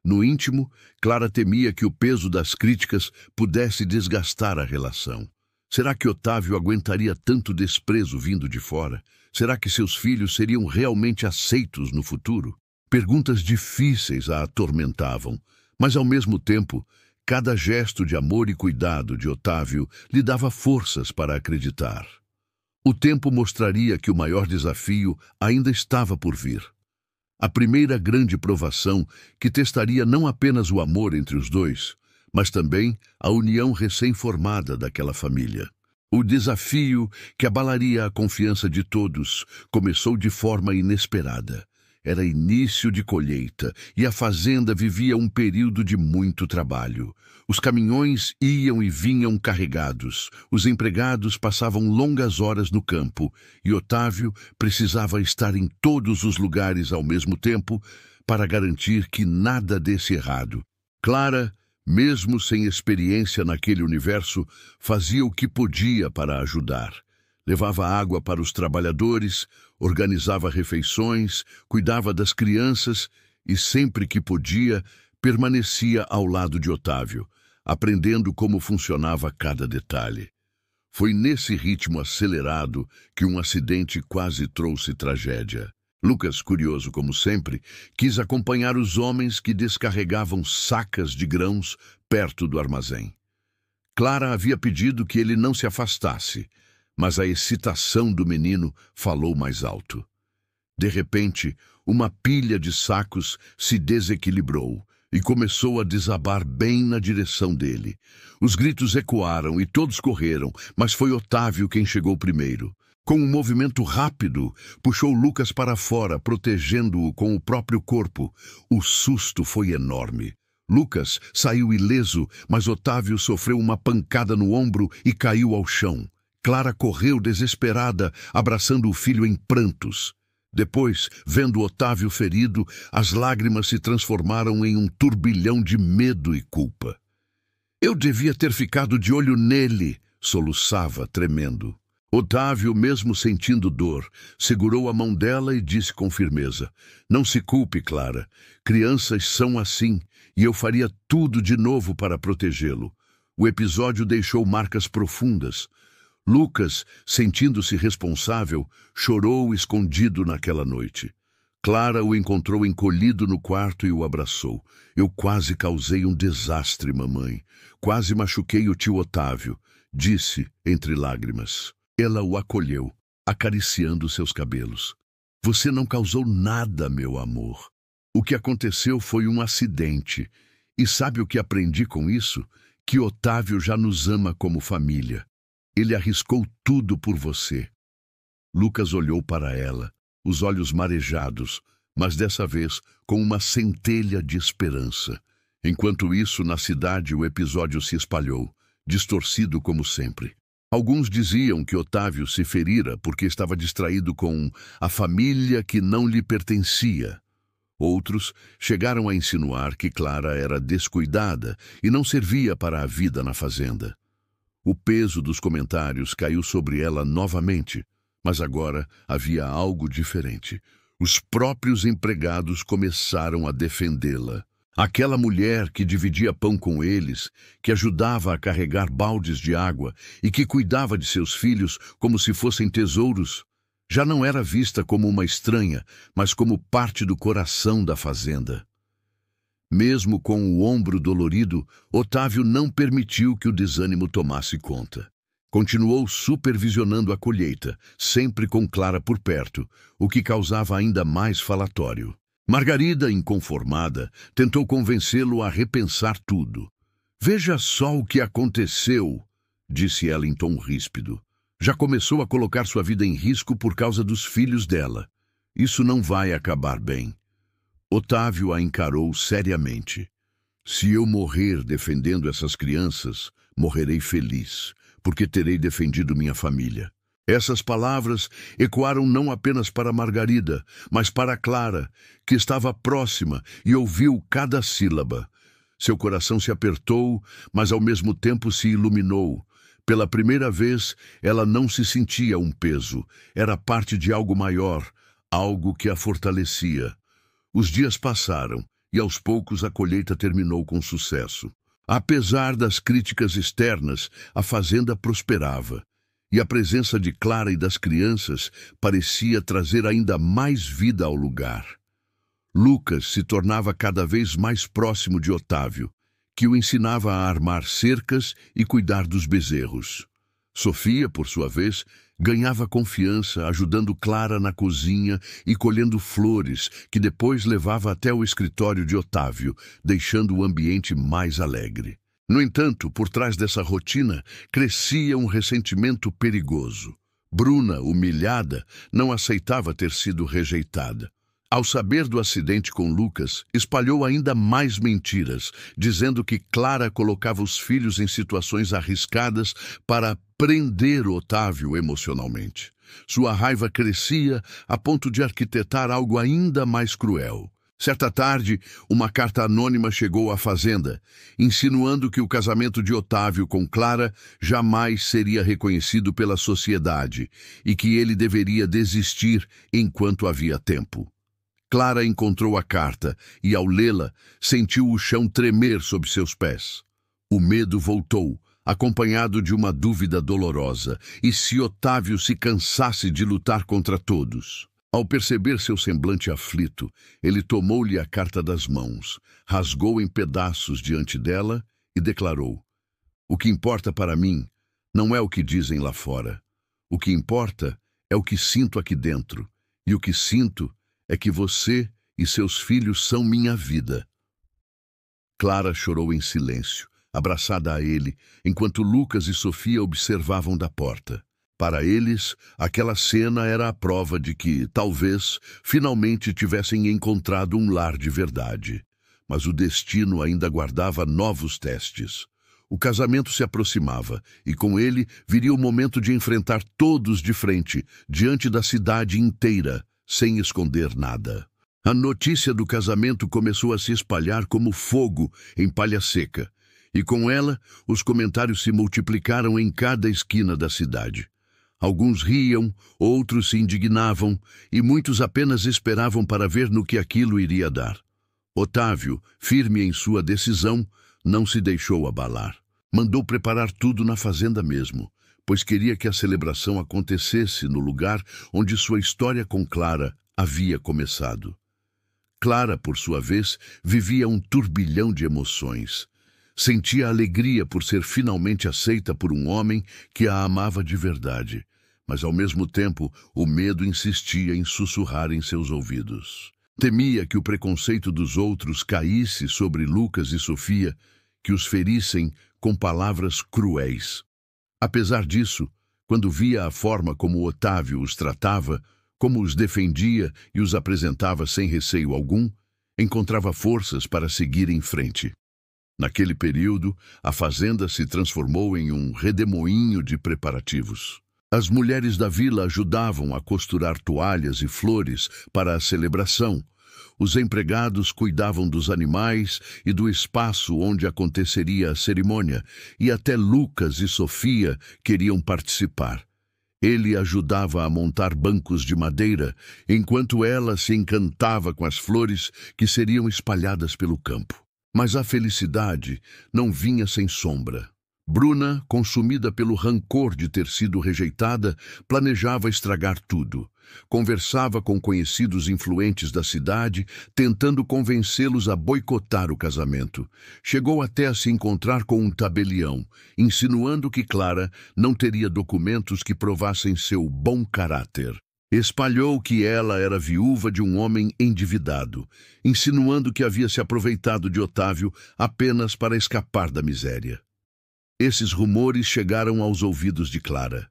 No íntimo, Clara temia que o peso das críticas pudesse desgastar a relação. Será que Otávio aguentaria tanto desprezo vindo de fora? Será que seus filhos seriam realmente aceitos no futuro? Perguntas difíceis a atormentavam, mas ao mesmo tempo, cada gesto de amor e cuidado de Otávio lhe dava forças para acreditar. O tempo mostraria que o maior desafio ainda estava por vir. A primeira grande provação que testaria não apenas o amor entre os dois, mas também a união recém-formada daquela família. O desafio que abalaria a confiança de todos começou de forma inesperada. Era início de colheita e a fazenda vivia um período de muito trabalho. Os caminhões iam e vinham carregados, os empregados passavam longas horas no campo e Otávio precisava estar em todos os lugares ao mesmo tempo para garantir que nada desse errado. Clara, mesmo sem experiência naquele universo, fazia o que podia para ajudar. Levava água para os trabalhadores, organizava refeições, cuidava das crianças e, sempre que podia, permanecia ao lado de Otávio, aprendendo como funcionava cada detalhe. Foi nesse ritmo acelerado que um acidente quase trouxe tragédia. Lucas, curioso como sempre, quis acompanhar os homens que descarregavam sacas de grãos perto do armazém. Clara havia pedido que ele não se afastasse, mas a excitação do menino falou mais alto. De repente, uma pilha de sacos se desequilibrou e começou a desabar bem na direção dele. Os gritos ecoaram e todos correram, mas foi Otávio quem chegou primeiro. Com um movimento rápido, puxou Lucas para fora, protegendo-o com o próprio corpo. O susto foi enorme. Lucas saiu ileso, mas Otávio sofreu uma pancada no ombro e caiu ao chão. Clara correu desesperada, abraçando o filho em prantos. Depois, vendo Otávio ferido, as lágrimas se transformaram em um turbilhão de medo e culpa. "Eu devia ter ficado de olho nele", soluçava, tremendo. Otávio, mesmo sentindo dor, segurou a mão dela e disse com firmeza: "Não se culpe, Clara. Crianças são assim, e eu faria tudo de novo para protegê-lo." O episódio deixou marcas profundas. Lucas, sentindo-se responsável, chorou escondido naquela noite. Clara o encontrou encolhido no quarto e o abraçou. "Eu quase causei um desastre, mamãe. Quase machuquei o tio Otávio", disse entre lágrimas. Ela o acolheu, acariciando seus cabelos. "Você não causou nada, meu amor. O que aconteceu foi um acidente. E sabe o que aprendi com isso? Que Otávio já nos ama como família. Ele arriscou tudo por você." Lucas olhou para ela, os olhos marejados, mas dessa vez com uma centelha de esperança. Enquanto isso, na cidade, o episódio se espalhou, distorcido como sempre. Alguns diziam que Otávio se ferira porque estava distraído com a família que não lhe pertencia. Outros chegaram a insinuar que Clara era descuidada e não servia para a vida na fazenda. O peso dos comentários caiu sobre ela novamente, mas agora havia algo diferente. Os próprios empregados começaram a defendê-la. Aquela mulher que dividia pão com eles, que ajudava a carregar baldes de água e que cuidava de seus filhos como se fossem tesouros, já não era vista como uma estranha, mas como parte do coração da fazenda. Mesmo com o ombro dolorido, Otávio não permitiu que o desânimo tomasse conta. Continuou supervisionando a colheita, sempre com Clara por perto, o que causava ainda mais falatório. Margarida, inconformada, tentou convencê-lo a repensar tudo. "Veja só o que aconteceu", disse ela em tom ríspido. "Já começou a colocar sua vida em risco por causa dos filhos dela. Isso não vai acabar bem." Otávio a encarou seriamente. "Se eu morrer defendendo essas crianças, morrerei feliz, porque terei defendido minha família. Essas palavras ecoaram não apenas para Margarida, mas para Clara, que estava próxima e ouviu cada sílaba. Seu coração se apertou, mas ao mesmo tempo se iluminou. Pela primeira vez, ela não se sentia um peso, era parte de algo maior, algo que a fortalecia. Os dias passaram e aos poucos a colheita terminou com sucesso. Apesar das críticas externas, a fazenda prosperava. E a presença de Clara e das crianças parecia trazer ainda mais vida ao lugar. Lucas se tornava cada vez mais próximo de Otávio, que o ensinava a armar cercas e cuidar dos bezerros. Sofia, por sua vez, ganhava confiança, ajudando Clara na cozinha e colhendo flores, que depois levava até o escritório de Otávio, deixando o ambiente mais alegre. No entanto, por trás dessa rotina, crescia um ressentimento perigoso. Bruna, humilhada, não aceitava ter sido rejeitada. Ao saber do acidente com Lucas, espalhou ainda mais mentiras, dizendo que Clara colocava os filhos em situações arriscadas para prender Otávio emocionalmente. Sua raiva crescia a ponto de arquitetar algo ainda mais cruel. Certa tarde, uma carta anônima chegou à fazenda, insinuando que o casamento de Otávio com Clara jamais seria reconhecido pela sociedade e que ele deveria desistir enquanto havia tempo. Clara encontrou a carta e, ao lê-la, sentiu o chão tremer sob seus pés. O medo voltou, acompanhado de uma dúvida dolorosa, e se Otávio se cansasse de lutar contra todos? Ao perceber seu semblante aflito, ele tomou-lhe a carta das mãos, rasgou em pedaços diante dela e declarou: "O que importa para mim não é o que dizem lá fora. O que importa é o que sinto aqui dentro, e o que sinto é que você e seus filhos são minha vida." Clara chorou em silêncio, abraçada a ele, enquanto Lucas e Sofia observavam da porta. Para eles, aquela cena era a prova de que, talvez, finalmente tivessem encontrado um lar de verdade. Mas o destino ainda guardava novos testes. O casamento se aproximava, e com ele viria o momento de enfrentar todos de frente, diante da cidade inteira, sem esconder nada. A notícia do casamento começou a se espalhar como fogo em palha seca, e com ela os comentários se multiplicaram em cada esquina da cidade. Alguns riam, outros se indignavam, e muitos apenas esperavam para ver no que aquilo iria dar. Otávio, firme em sua decisão, não se deixou abalar. Mandou preparar tudo na fazenda mesmo, pois queria que a celebração acontecesse no lugar onde sua história com Clara havia começado. Clara, por sua vez, vivia um turbilhão de emoções. Sentia alegria por ser finalmente aceita por um homem que a amava de verdade, mas ao mesmo tempo o medo insistia em sussurrar em seus ouvidos. Temia que o preconceito dos outros caísse sobre Lucas e Sofia, que os ferissem com palavras cruéis. Apesar disso, quando via a forma como Otávio os tratava, como os defendia e os apresentava sem receio algum, encontrava forças para seguir em frente. Naquele período, a fazenda se transformou em um redemoinho de preparativos. As mulheres da vila ajudavam a costurar toalhas e flores para a celebração. Os empregados cuidavam dos animais e do espaço onde aconteceria a cerimônia, e até Lucas e Sofia queriam participar. Ele ajudava a montar bancos de madeira, enquanto ela se encantava com as flores que seriam espalhadas pelo campo. Mas a felicidade não vinha sem sombra. Bruna, consumida pelo rancor de ter sido rejeitada, planejava estragar tudo. Conversava com conhecidos influentes da cidade, tentando convencê-los a boicotar o casamento. Chegou até a se encontrar com um tabelião, insinuando que Clara não teria documentos que provassem seu bom caráter. Espalhou que ela era viúva de um homem endividado, insinuando que havia se aproveitado de Otávio apenas para escapar da miséria. Esses rumores chegaram aos ouvidos de Clara.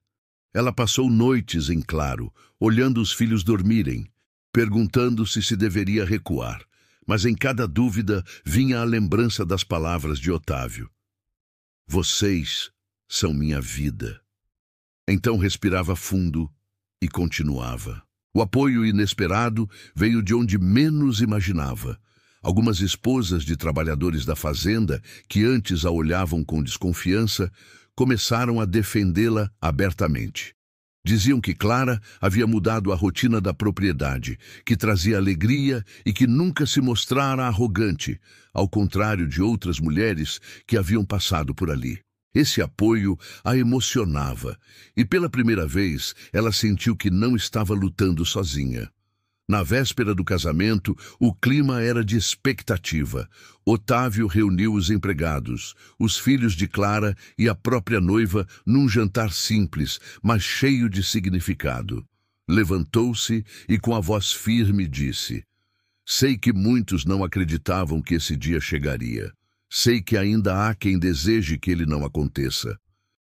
Ela passou noites em claro, olhando os filhos dormirem, perguntando-se se deveria recuar, mas em cada dúvida vinha a lembrança das palavras de Otávio. "Vocês são minha vida. Então respirava fundo e continuava. O apoio inesperado veio de onde menos imaginava. Algumas esposas de trabalhadores da fazenda, que antes a olhavam com desconfiança, começaram a defendê-la abertamente. Diziam que Clara havia mudado a rotina da propriedade, que trazia alegria e que nunca se mostrara arrogante, ao contrário de outras mulheres que haviam passado por ali. Esse apoio a emocionava, e pela primeira vez ela sentiu que não estava lutando sozinha. Na véspera do casamento, o clima era de expectativa. Otávio reuniu os empregados, os filhos de Clara e a própria noiva num jantar simples, mas cheio de significado. Levantou-se e com a voz firme disse: "Sei que muitos não acreditavam que esse dia chegaria. Sei que ainda há quem deseje que ele não aconteça.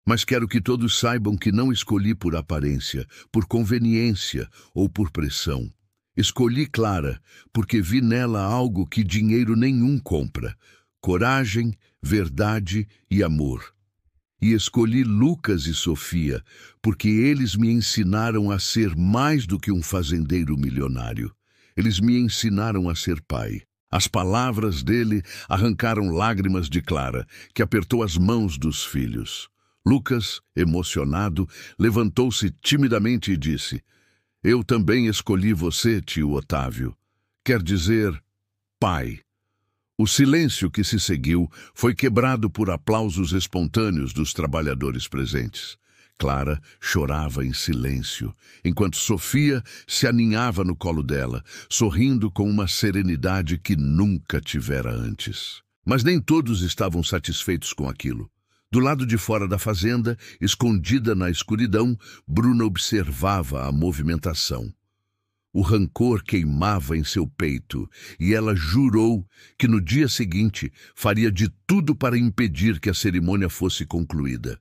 Mas quero que todos saibam que não escolhi por aparência, por conveniência ou por pressão. Escolhi Clara porque vi nela algo que dinheiro nenhum compra: coragem, verdade e amor. E escolhi Lucas e Sofia porque eles me ensinaram a ser mais do que um fazendeiro milionário. Eles me ensinaram a ser pai." As palavras dele arrancaram lágrimas de Clara, que apertou as mãos dos filhos. Lucas, emocionado, levantou-se timidamente e disse: "Eu também escolhi você, tio Otávio. Quer dizer, pai." O silêncio que se seguiu foi quebrado por aplausos espontâneos dos trabalhadores presentes. Clara chorava em silêncio, enquanto Sofia se aninhava no colo dela, sorrindo com uma serenidade que nunca tivera antes. Mas nem todos estavam satisfeitos com aquilo. Do lado de fora da fazenda, escondida na escuridão, Bruna observava a movimentação. O rancor queimava em seu peito e ela jurou que no dia seguinte faria de tudo para impedir que a cerimônia fosse concluída.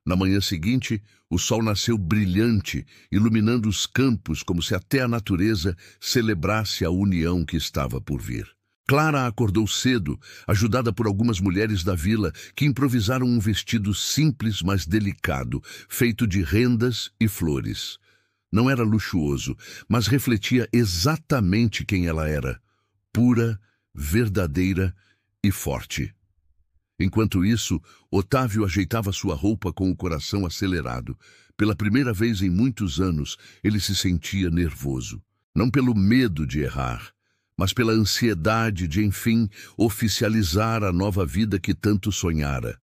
Na manhã seguinte, o sol nasceu brilhante, iluminando os campos como se até a natureza celebrasse a união que estava por vir. Clara acordou cedo, ajudada por algumas mulheres da vila que improvisaram um vestido simples, mas delicado, feito de rendas e flores. Não era luxuoso, mas refletia exatamente quem ela era: pura, verdadeira e forte. Enquanto isso, Otávio ajeitava sua roupa com o coração acelerado. Pela primeira vez em muitos anos, ele se sentia nervoso. Não pelo medo de errar, mas pela ansiedade de, enfim, oficializar a nova vida que tanto sonhara.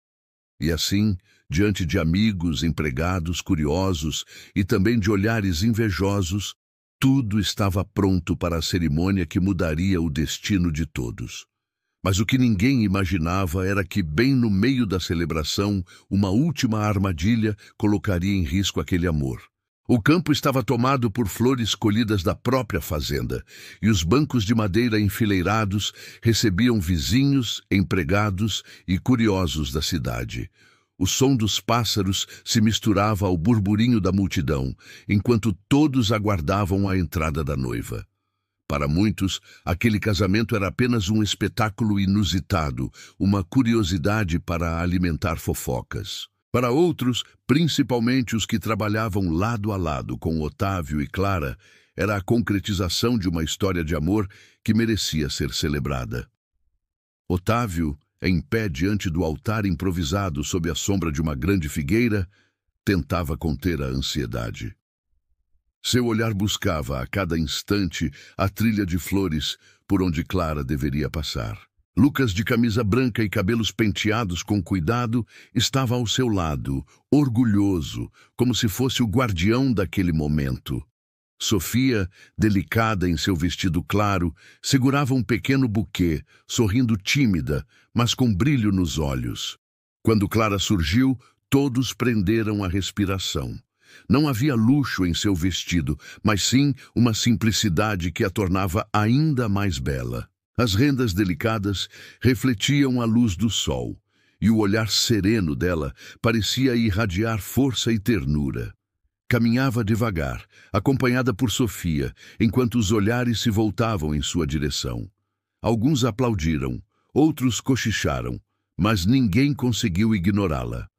E assim, diante de amigos, empregados, curiosos e também de olhares invejosos, tudo estava pronto para a cerimônia que mudaria o destino de todos. Mas o que ninguém imaginava era que, bem no meio da celebração, uma última armadilha colocaria em risco aquele amor. O campo estava tomado por flores colhidas da própria fazenda, e os bancos de madeira enfileirados recebiam vizinhos, empregados e curiosos da cidade. O som dos pássaros se misturava ao burburinho da multidão, enquanto todos aguardavam a entrada da noiva. Para muitos, aquele casamento era apenas um espetáculo inusitado, uma curiosidade para alimentar fofocas. Para outros, principalmente os que trabalhavam lado a lado com Otávio e Clara, era a concretização de uma história de amor que merecia ser celebrada. Otávio, em pé diante do altar improvisado sob a sombra de uma grande figueira, tentava conter a ansiedade. Seu olhar buscava a cada instante a trilha de flores por onde Clara deveria passar. Lucas, de camisa branca e cabelos penteados com cuidado, estava ao seu lado, orgulhoso, como se fosse o guardião daquele momento. Sofia, delicada em seu vestido claro, segurava um pequeno buquê, sorrindo tímida, mas com brilho nos olhos. Quando Clara surgiu, todos prenderam a respiração. Não havia luxo em seu vestido, mas sim uma simplicidade que a tornava ainda mais bela. As rendas delicadas refletiam a luz do sol, e o olhar sereno dela parecia irradiar força e ternura. Caminhava devagar, acompanhada por Sofia, enquanto os olhares se voltavam em sua direção. Alguns aplaudiram, outros cochicharam, mas ninguém conseguiu ignorá-la.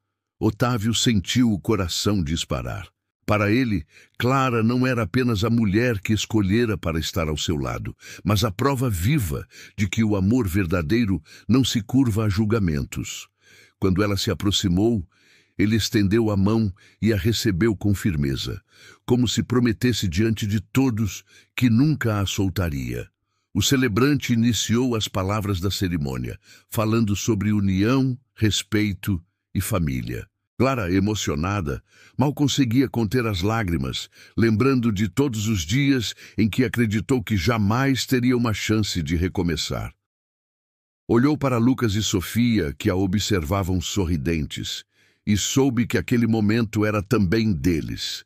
Otávio sentiu o coração disparar. Para ele, Clara não era apenas a mulher que escolhera para estar ao seu lado, mas a prova viva de que o amor verdadeiro não se curva a julgamentos. Quando ela se aproximou, ele estendeu a mão e a recebeu com firmeza, como se prometesse diante de todos que nunca a soltaria. O celebrante iniciou as palavras da cerimônia, falando sobre união, respeito e família. Clara, emocionada, mal conseguia conter as lágrimas, lembrando de todos os dias em que acreditou que jamais teria uma chance de recomeçar. Olhou para Lucas e Sofia, que a observavam sorridentes, e soube que aquele momento era também deles.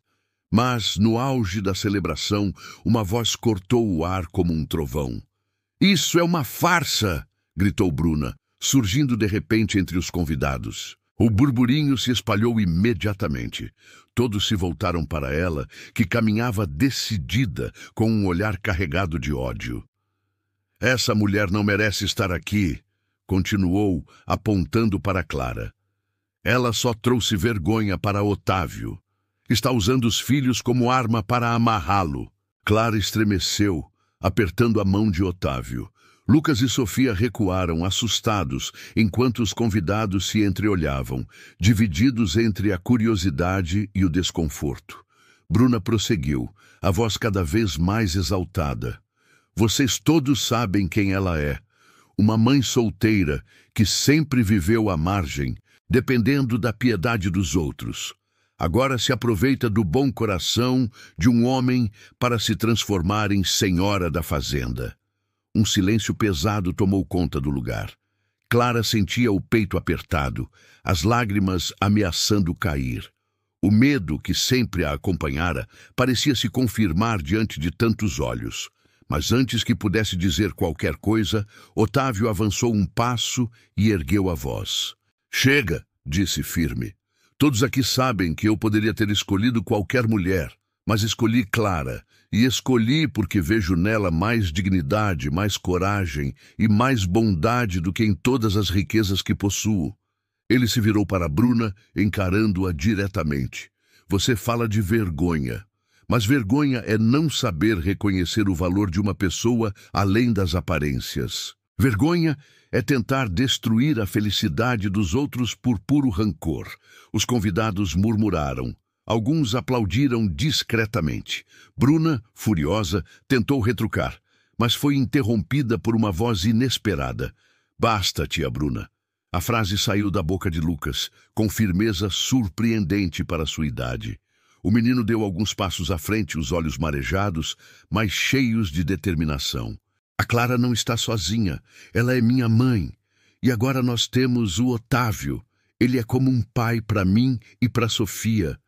Mas, no auge da celebração, uma voz cortou o ar como um trovão. "Isso é uma farsa!" gritou Bruna, surgindo de repente entre os convidados. O burburinho se espalhou imediatamente. Todos se voltaram para ela, que caminhava decidida, com um olhar carregado de ódio. "Essa mulher não merece estar aqui", continuou, apontando para Clara. "Ela só trouxe vergonha para Otávio. Está usando os filhos como arma para amarrá-lo." Clara estremeceu, apertando a mão de Otávio. Lucas e Sofia recuaram, assustados, enquanto os convidados se entreolhavam, divididos entre a curiosidade e o desconforto. Bruna prosseguiu, a voz cada vez mais exaltada. "Vocês todos sabem quem ela é. Uma mãe solteira que sempre viveu à margem, dependendo da piedade dos outros. Agora se aproveita do bom coração de um homem para se transformar em senhora da fazenda." Um silêncio pesado tomou conta do lugar. Clara sentia o peito apertado, as lágrimas ameaçando cair. O medo que sempre a acompanhara parecia se confirmar diante de tantos olhos. Mas antes que pudesse dizer qualquer coisa, Otávio avançou um passo e ergueu a voz. "Chega", disse firme. "Todos aqui sabem que eu poderia ter escolhido qualquer mulher, mas escolhi Clara. E escolhi porque vejo nela mais dignidade, mais coragem e mais bondade do que em todas as riquezas que possuo." Ele se virou para Bruna, encarando-a diretamente. "Você fala de vergonha. Mas vergonha é não saber reconhecer o valor de uma pessoa além das aparências. Vergonha é tentar destruir a felicidade dos outros por puro rancor." Os convidados murmuraram. Alguns aplaudiram discretamente. Bruna, furiosa, tentou retrucar, mas foi interrompida por uma voz inesperada. "Basta, tia Bruna." A frase saiu da boca de Lucas, com firmeza surpreendente para sua idade. O menino deu alguns passos à frente, os olhos marejados, mas cheios de determinação. "A Clara não está sozinha. Ela é minha mãe. E agora nós temos o Otávio. Ele é como um pai para mim e para Sofia.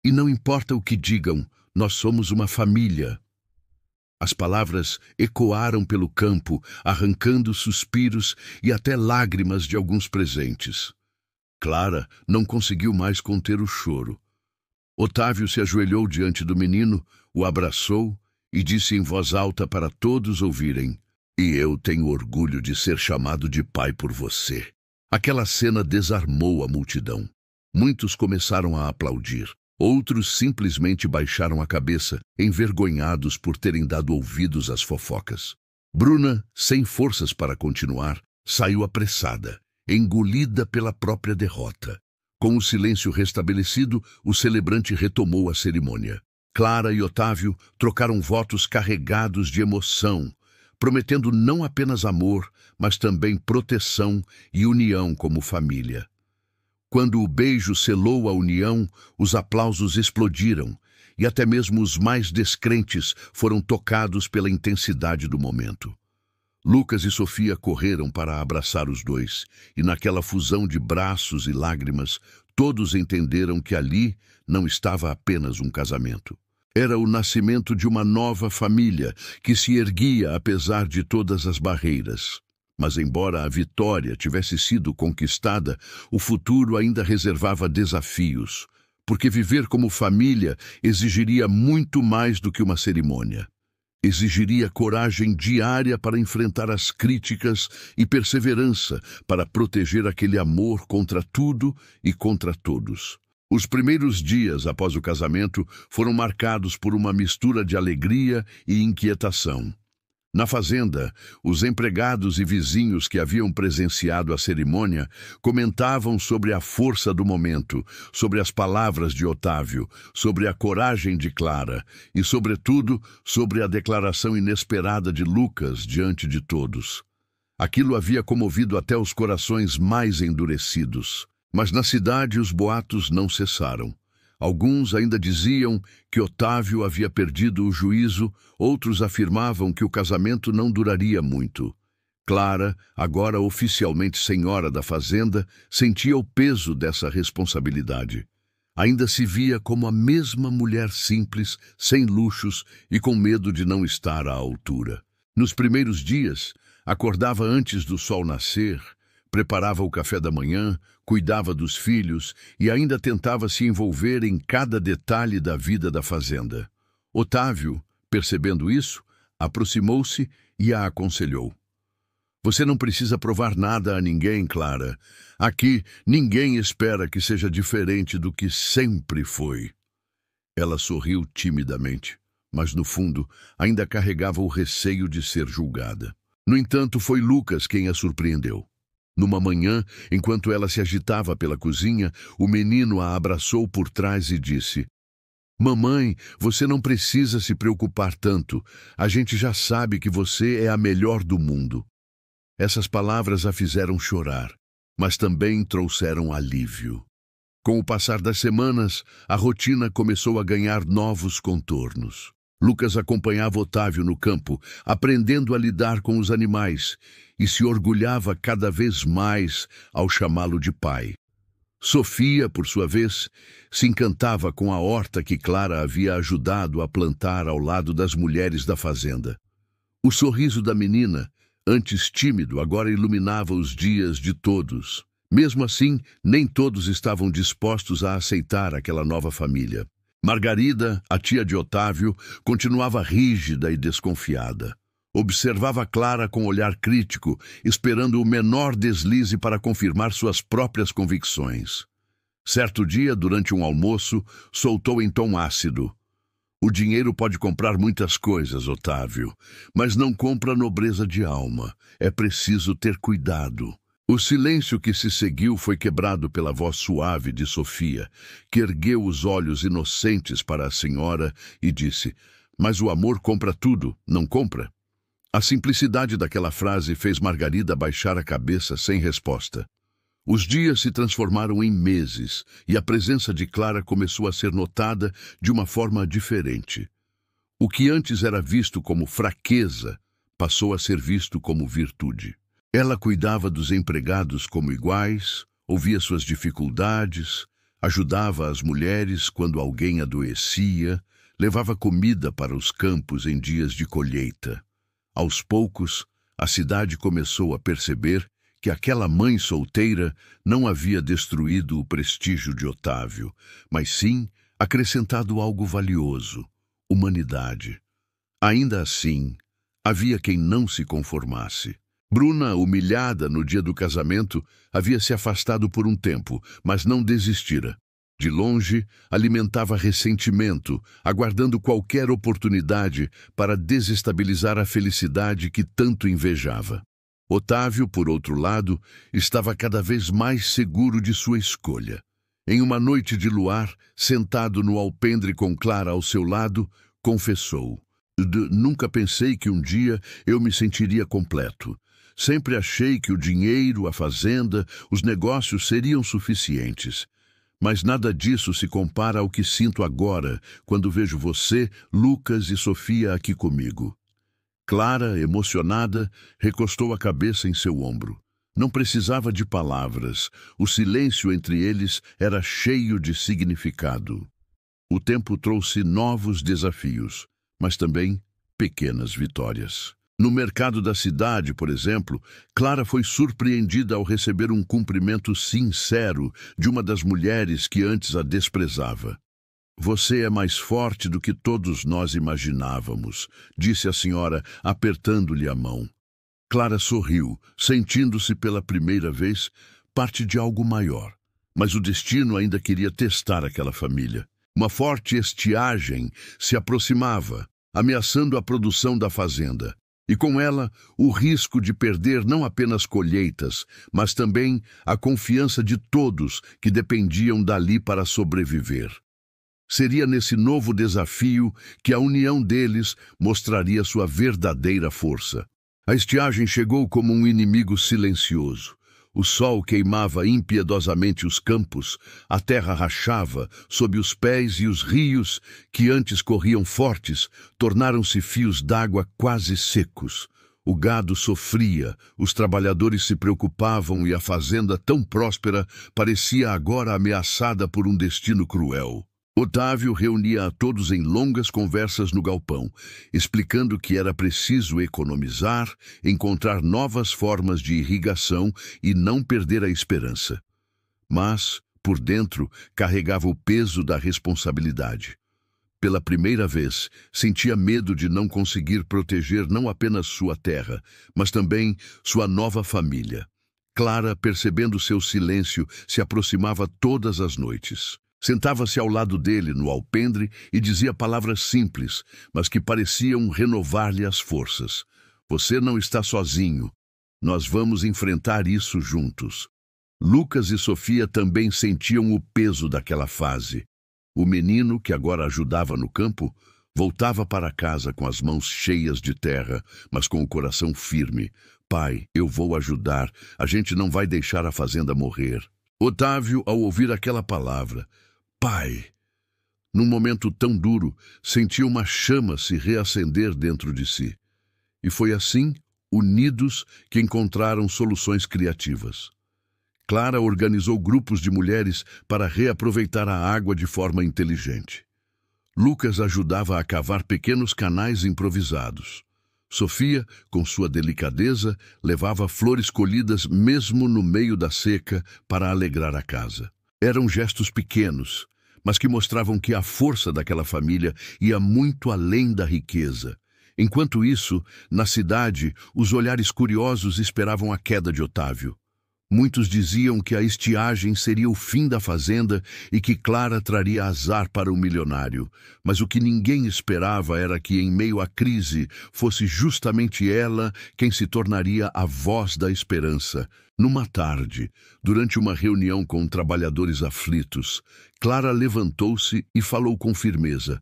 E não importa o que digam, nós somos uma família." As palavras ecoaram pelo campo, arrancando suspiros e até lágrimas de alguns presentes. Clara não conseguiu mais conter o choro. Otávio se ajoelhou diante do menino, o abraçou e disse em voz alta para todos ouvirem: "E eu tenho orgulho de ser chamado de pai por você." Aquela cena desarmou a multidão. Muitos começaram a aplaudir. Outros simplesmente baixaram a cabeça, envergonhados por terem dado ouvidos às fofocas. Bruna, sem forças para continuar, saiu apressada, engolida pela própria derrota. Com o silêncio restabelecido, o celebrante retomou a cerimônia. Clara e Otávio trocaram votos carregados de emoção, prometendo não apenas amor, mas também proteção e união como família. Quando o beijo selou a união, os aplausos explodiram, e até mesmo os mais descrentes foram tocados pela intensidade do momento. Lucas e Sofia correram para abraçar os dois, e naquela fusão de braços e lágrimas, todos entenderam que ali não estava apenas um casamento. Era o nascimento de uma nova família que se erguia apesar de todas as barreiras. Mas embora a vitória tivesse sido conquistada, o futuro ainda reservava desafios, porque viver como família exigiria muito mais do que uma cerimônia. Exigiria coragem diária para enfrentar as críticas e perseverança para proteger aquele amor contra tudo e contra todos. Os primeiros dias após o casamento foram marcados por uma mistura de alegria e inquietação. Na fazenda, os empregados e vizinhos que haviam presenciado a cerimônia comentavam sobre a força do momento, sobre as palavras de Otávio, sobre a coragem de Clara e, sobretudo, sobre a declaração inesperada de Lucas diante de todos. Aquilo havia comovido até os corações mais endurecidos. Mas na cidade os boatos não cessaram. Alguns ainda diziam que Otávio havia perdido o juízo, outros afirmavam que o casamento não duraria muito. Clara, agora oficialmente senhora da fazenda, sentia o peso dessa responsabilidade. Ainda se via como a mesma mulher simples, sem luxos e com medo de não estar à altura. Nos primeiros dias, acordava antes do sol nascer, preparava o café da manhã, cuidava dos filhos e ainda tentava se envolver em cada detalhe da vida da fazenda. Otávio, percebendo isso, aproximou-se e a aconselhou. Você não precisa provar nada a ninguém, Clara. Aqui, ninguém espera que seja diferente do que sempre foi. Ela sorriu timidamente, mas no fundo ainda carregava o receio de ser julgada. No entanto, foi Lucas quem a surpreendeu. Numa manhã, enquanto ela se agitava pela cozinha, o menino a abraçou por trás e disse: Mamãe, você não precisa se preocupar tanto. A gente já sabe que você é a melhor do mundo. Essas palavras a fizeram chorar, mas também trouxeram alívio. Com o passar das semanas, a rotina começou a ganhar novos contornos. Lucas acompanhava Otávio no campo, aprendendo a lidar com os animais, e se orgulhava cada vez mais ao chamá-lo de pai. Sofia, por sua vez, se encantava com a horta que Clara havia ajudado a plantar ao lado das mulheres da fazenda. O sorriso da menina, antes tímido, agora iluminava os dias de todos. Mesmo assim, nem todos estavam dispostos a aceitar aquela nova família. Margarida, a tia de Otávio, continuava rígida e desconfiada. Observava Clara com olhar crítico, esperando o menor deslize para confirmar suas próprias convicções. Certo dia, durante um almoço, soltou em tom ácido: O dinheiro pode comprar muitas coisas, Otávio, mas não compra nobreza de alma. É preciso ter cuidado. O silêncio que se seguiu foi quebrado pela voz suave de Sofia, que ergueu os olhos inocentes para a senhora e disse: Mas o amor compra tudo, não compra? A simplicidade daquela frase fez Margarida baixar a cabeça sem resposta. Os dias se transformaram em meses e a presença de Clara começou a ser notada de uma forma diferente. O que antes era visto como fraqueza passou a ser visto como virtude. Ela cuidava dos empregados como iguais, ouvia suas dificuldades, ajudava as mulheres quando alguém adoecia, levava comida para os campos em dias de colheita. Aos poucos, a cidade começou a perceber que aquela mãe solteira não havia destruído o prestígio de Otávio, mas sim acrescentado algo valioso: humanidade. Ainda assim, havia quem não se conformasse. Bruna, humilhada no dia do casamento, havia se afastado por um tempo, mas não desistira. De longe, alimentava ressentimento, aguardando qualquer oportunidade para desestabilizar a felicidade que tanto invejava. Otávio, por outro lado, estava cada vez mais seguro de sua escolha. Em uma noite de luar, sentado no alpendre com Clara ao seu lado, confessou: Nunca pensei que um dia eu me sentiria completo. Sempre achei que o dinheiro, a fazenda, os negócios seriam suficientes. Mas nada disso se compara ao que sinto agora, quando vejo você, Lucas e Sofia aqui comigo. Clara, emocionada, recostou a cabeça em seu ombro. Não precisava de palavras. O silêncio entre eles era cheio de significado. O tempo trouxe novos desafios, mas também pequenas vitórias. No mercado da cidade, por exemplo, Clara foi surpreendida ao receber um cumprimento sincero de uma das mulheres que antes a desprezava. Você é mais forte do que todos nós imaginávamos, disse a senhora, apertando-lhe a mão. Clara sorriu, sentindo-se pela primeira vez parte de algo maior. Mas o destino ainda queria testar aquela família. Uma forte estiagem se aproximava, ameaçando a produção da fazenda. E com ela, o risco de perder não apenas colheitas, mas também a confiança de todos que dependiam dali para sobreviver. Seria nesse novo desafio que a união deles mostraria sua verdadeira força. A estiagem chegou como um inimigo silencioso. O sol queimava impiedosamente os campos, a terra rachava sob os pés e os rios, que antes corriam fortes, tornaram-se fios d'água quase secos. O gado sofria, os trabalhadores se preocupavam e a fazenda tão próspera parecia agora ameaçada por um destino cruel. Otávio reunia a todos em longas conversas no galpão, explicando que era preciso economizar, encontrar novas formas de irrigação e não perder a esperança. Mas, por dentro, carregava o peso da responsabilidade. Pela primeira vez, sentia medo de não conseguir proteger não apenas sua terra, mas também sua nova família. Clara, percebendo seu silêncio, se aproximava todas as noites. Sentava-se ao lado dele no alpendre e dizia palavras simples, mas que pareciam renovar-lhe as forças. Você não está sozinho. Nós vamos enfrentar isso juntos. Lucas e Sofia também sentiam o peso daquela fase. O menino, que agora ajudava no campo, voltava para casa com as mãos cheias de terra, mas com o coração firme. Pai, eu vou ajudar. A gente não vai deixar a fazenda morrer. Otávio, ao ouvir aquela palavra, Pai, num momento tão duro, sentiu uma chama se reacender dentro de si. E foi assim, unidos, que encontraram soluções criativas. Clara organizou grupos de mulheres para reaproveitar a água de forma inteligente. Lucas ajudava a cavar pequenos canais improvisados. Sofia, com sua delicadeza, levava flores colhidas mesmo no meio da seca para alegrar a casa. Eram gestos pequenos, mas que mostravam que a força daquela família ia muito além da riqueza. Enquanto isso, na cidade, os olhares curiosos esperavam a queda de Otávio. Muitos diziam que a estiagem seria o fim da fazenda e que Clara traria azar para o milionário. Mas o que ninguém esperava era que, em meio à crise, fosse justamente ela quem se tornaria a voz da esperança. Numa tarde, durante uma reunião com trabalhadores aflitos, Clara levantou-se e falou com firmeza.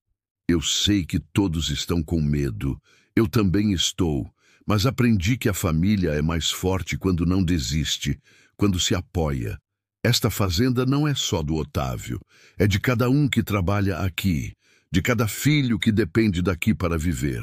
Eu sei que todos estão com medo. Eu também estou. Mas aprendi que a família é mais forte quando não desiste, quando se apoia. Esta fazenda não é só do Otávio, é de cada um que trabalha aqui, de cada filho que depende daqui para viver,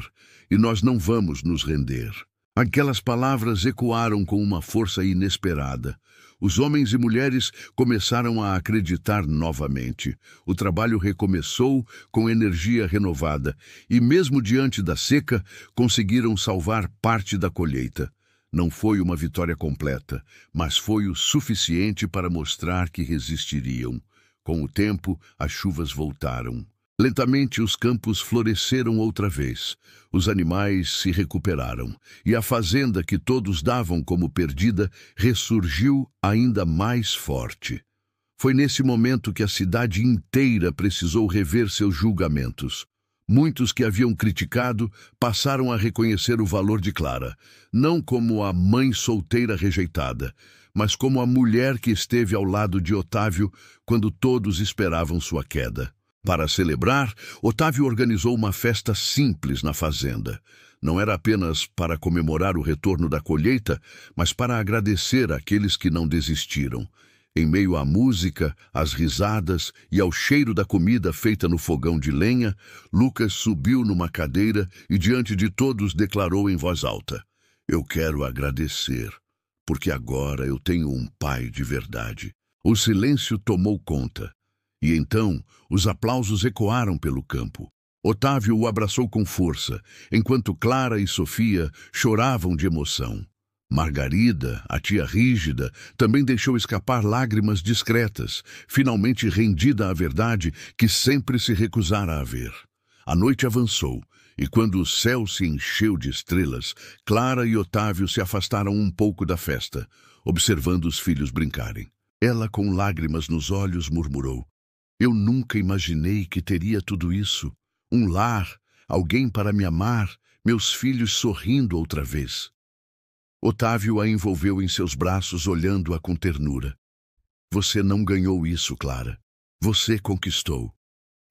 e nós não vamos nos render. Aquelas palavras ecoaram com uma força inesperada. Os homens e mulheres começaram a acreditar novamente. O trabalho recomeçou com energia renovada e, mesmo diante da seca, conseguiram salvar parte da colheita. Não foi uma vitória completa, mas foi o suficiente para mostrar que resistiriam. Com o tempo, as chuvas voltaram. Lentamente os campos floresceram outra vez. Os animais se recuperaram, e a fazenda que todos davam como perdida ressurgiu ainda mais forte. Foi nesse momento que a cidade inteira precisou rever seus julgamentos. Muitos que haviam criticado passaram a reconhecer o valor de Clara, não como a mãe solteira rejeitada, mas como a mulher que esteve ao lado de Otávio quando todos esperavam sua queda. Para celebrar, Otávio organizou uma festa simples na fazenda. Não era apenas para comemorar o retorno da colheita, mas para agradecer àqueles que não desistiram. Em meio à música, às risadas e ao cheiro da comida feita no fogão de lenha, Lucas subiu numa cadeira e diante de todos declarou em voz alta: Eu quero agradecer, porque agora eu tenho um pai de verdade. O silêncio tomou conta. E então, os aplausos ecoaram pelo campo. Otávio o abraçou com força, enquanto Clara e Sofia choravam de emoção. Margarida, a tia rígida, também deixou escapar lágrimas discretas, finalmente rendida à verdade que sempre se recusara a ver. A noite avançou, e quando o céu se encheu de estrelas, Clara e Otávio se afastaram um pouco da festa, observando os filhos brincarem. Ela, com lágrimas nos olhos, murmurou: "Eu nunca imaginei que teria tudo isso. Um lar, alguém para me amar, meus filhos sorrindo outra vez." Otávio a envolveu em seus braços, olhando-a com ternura. "Você não ganhou isso, Clara. Você conquistou."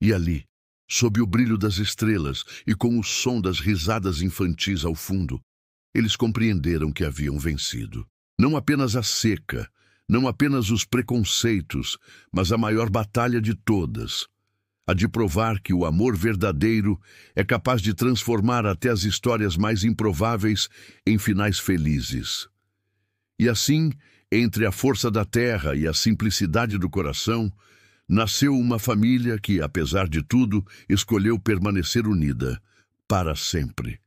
E ali, sob o brilho das estrelas e com o som das risadas infantis ao fundo, eles compreenderam que haviam vencido. Não apenas a seca, não apenas os preconceitos, mas a maior batalha de todas, a de provar que o amor verdadeiro é capaz de transformar até as histórias mais improváveis em finais felizes. E assim, entre a força da terra e a simplicidade do coração, nasceu uma família que, apesar de tudo, escolheu permanecer unida para sempre.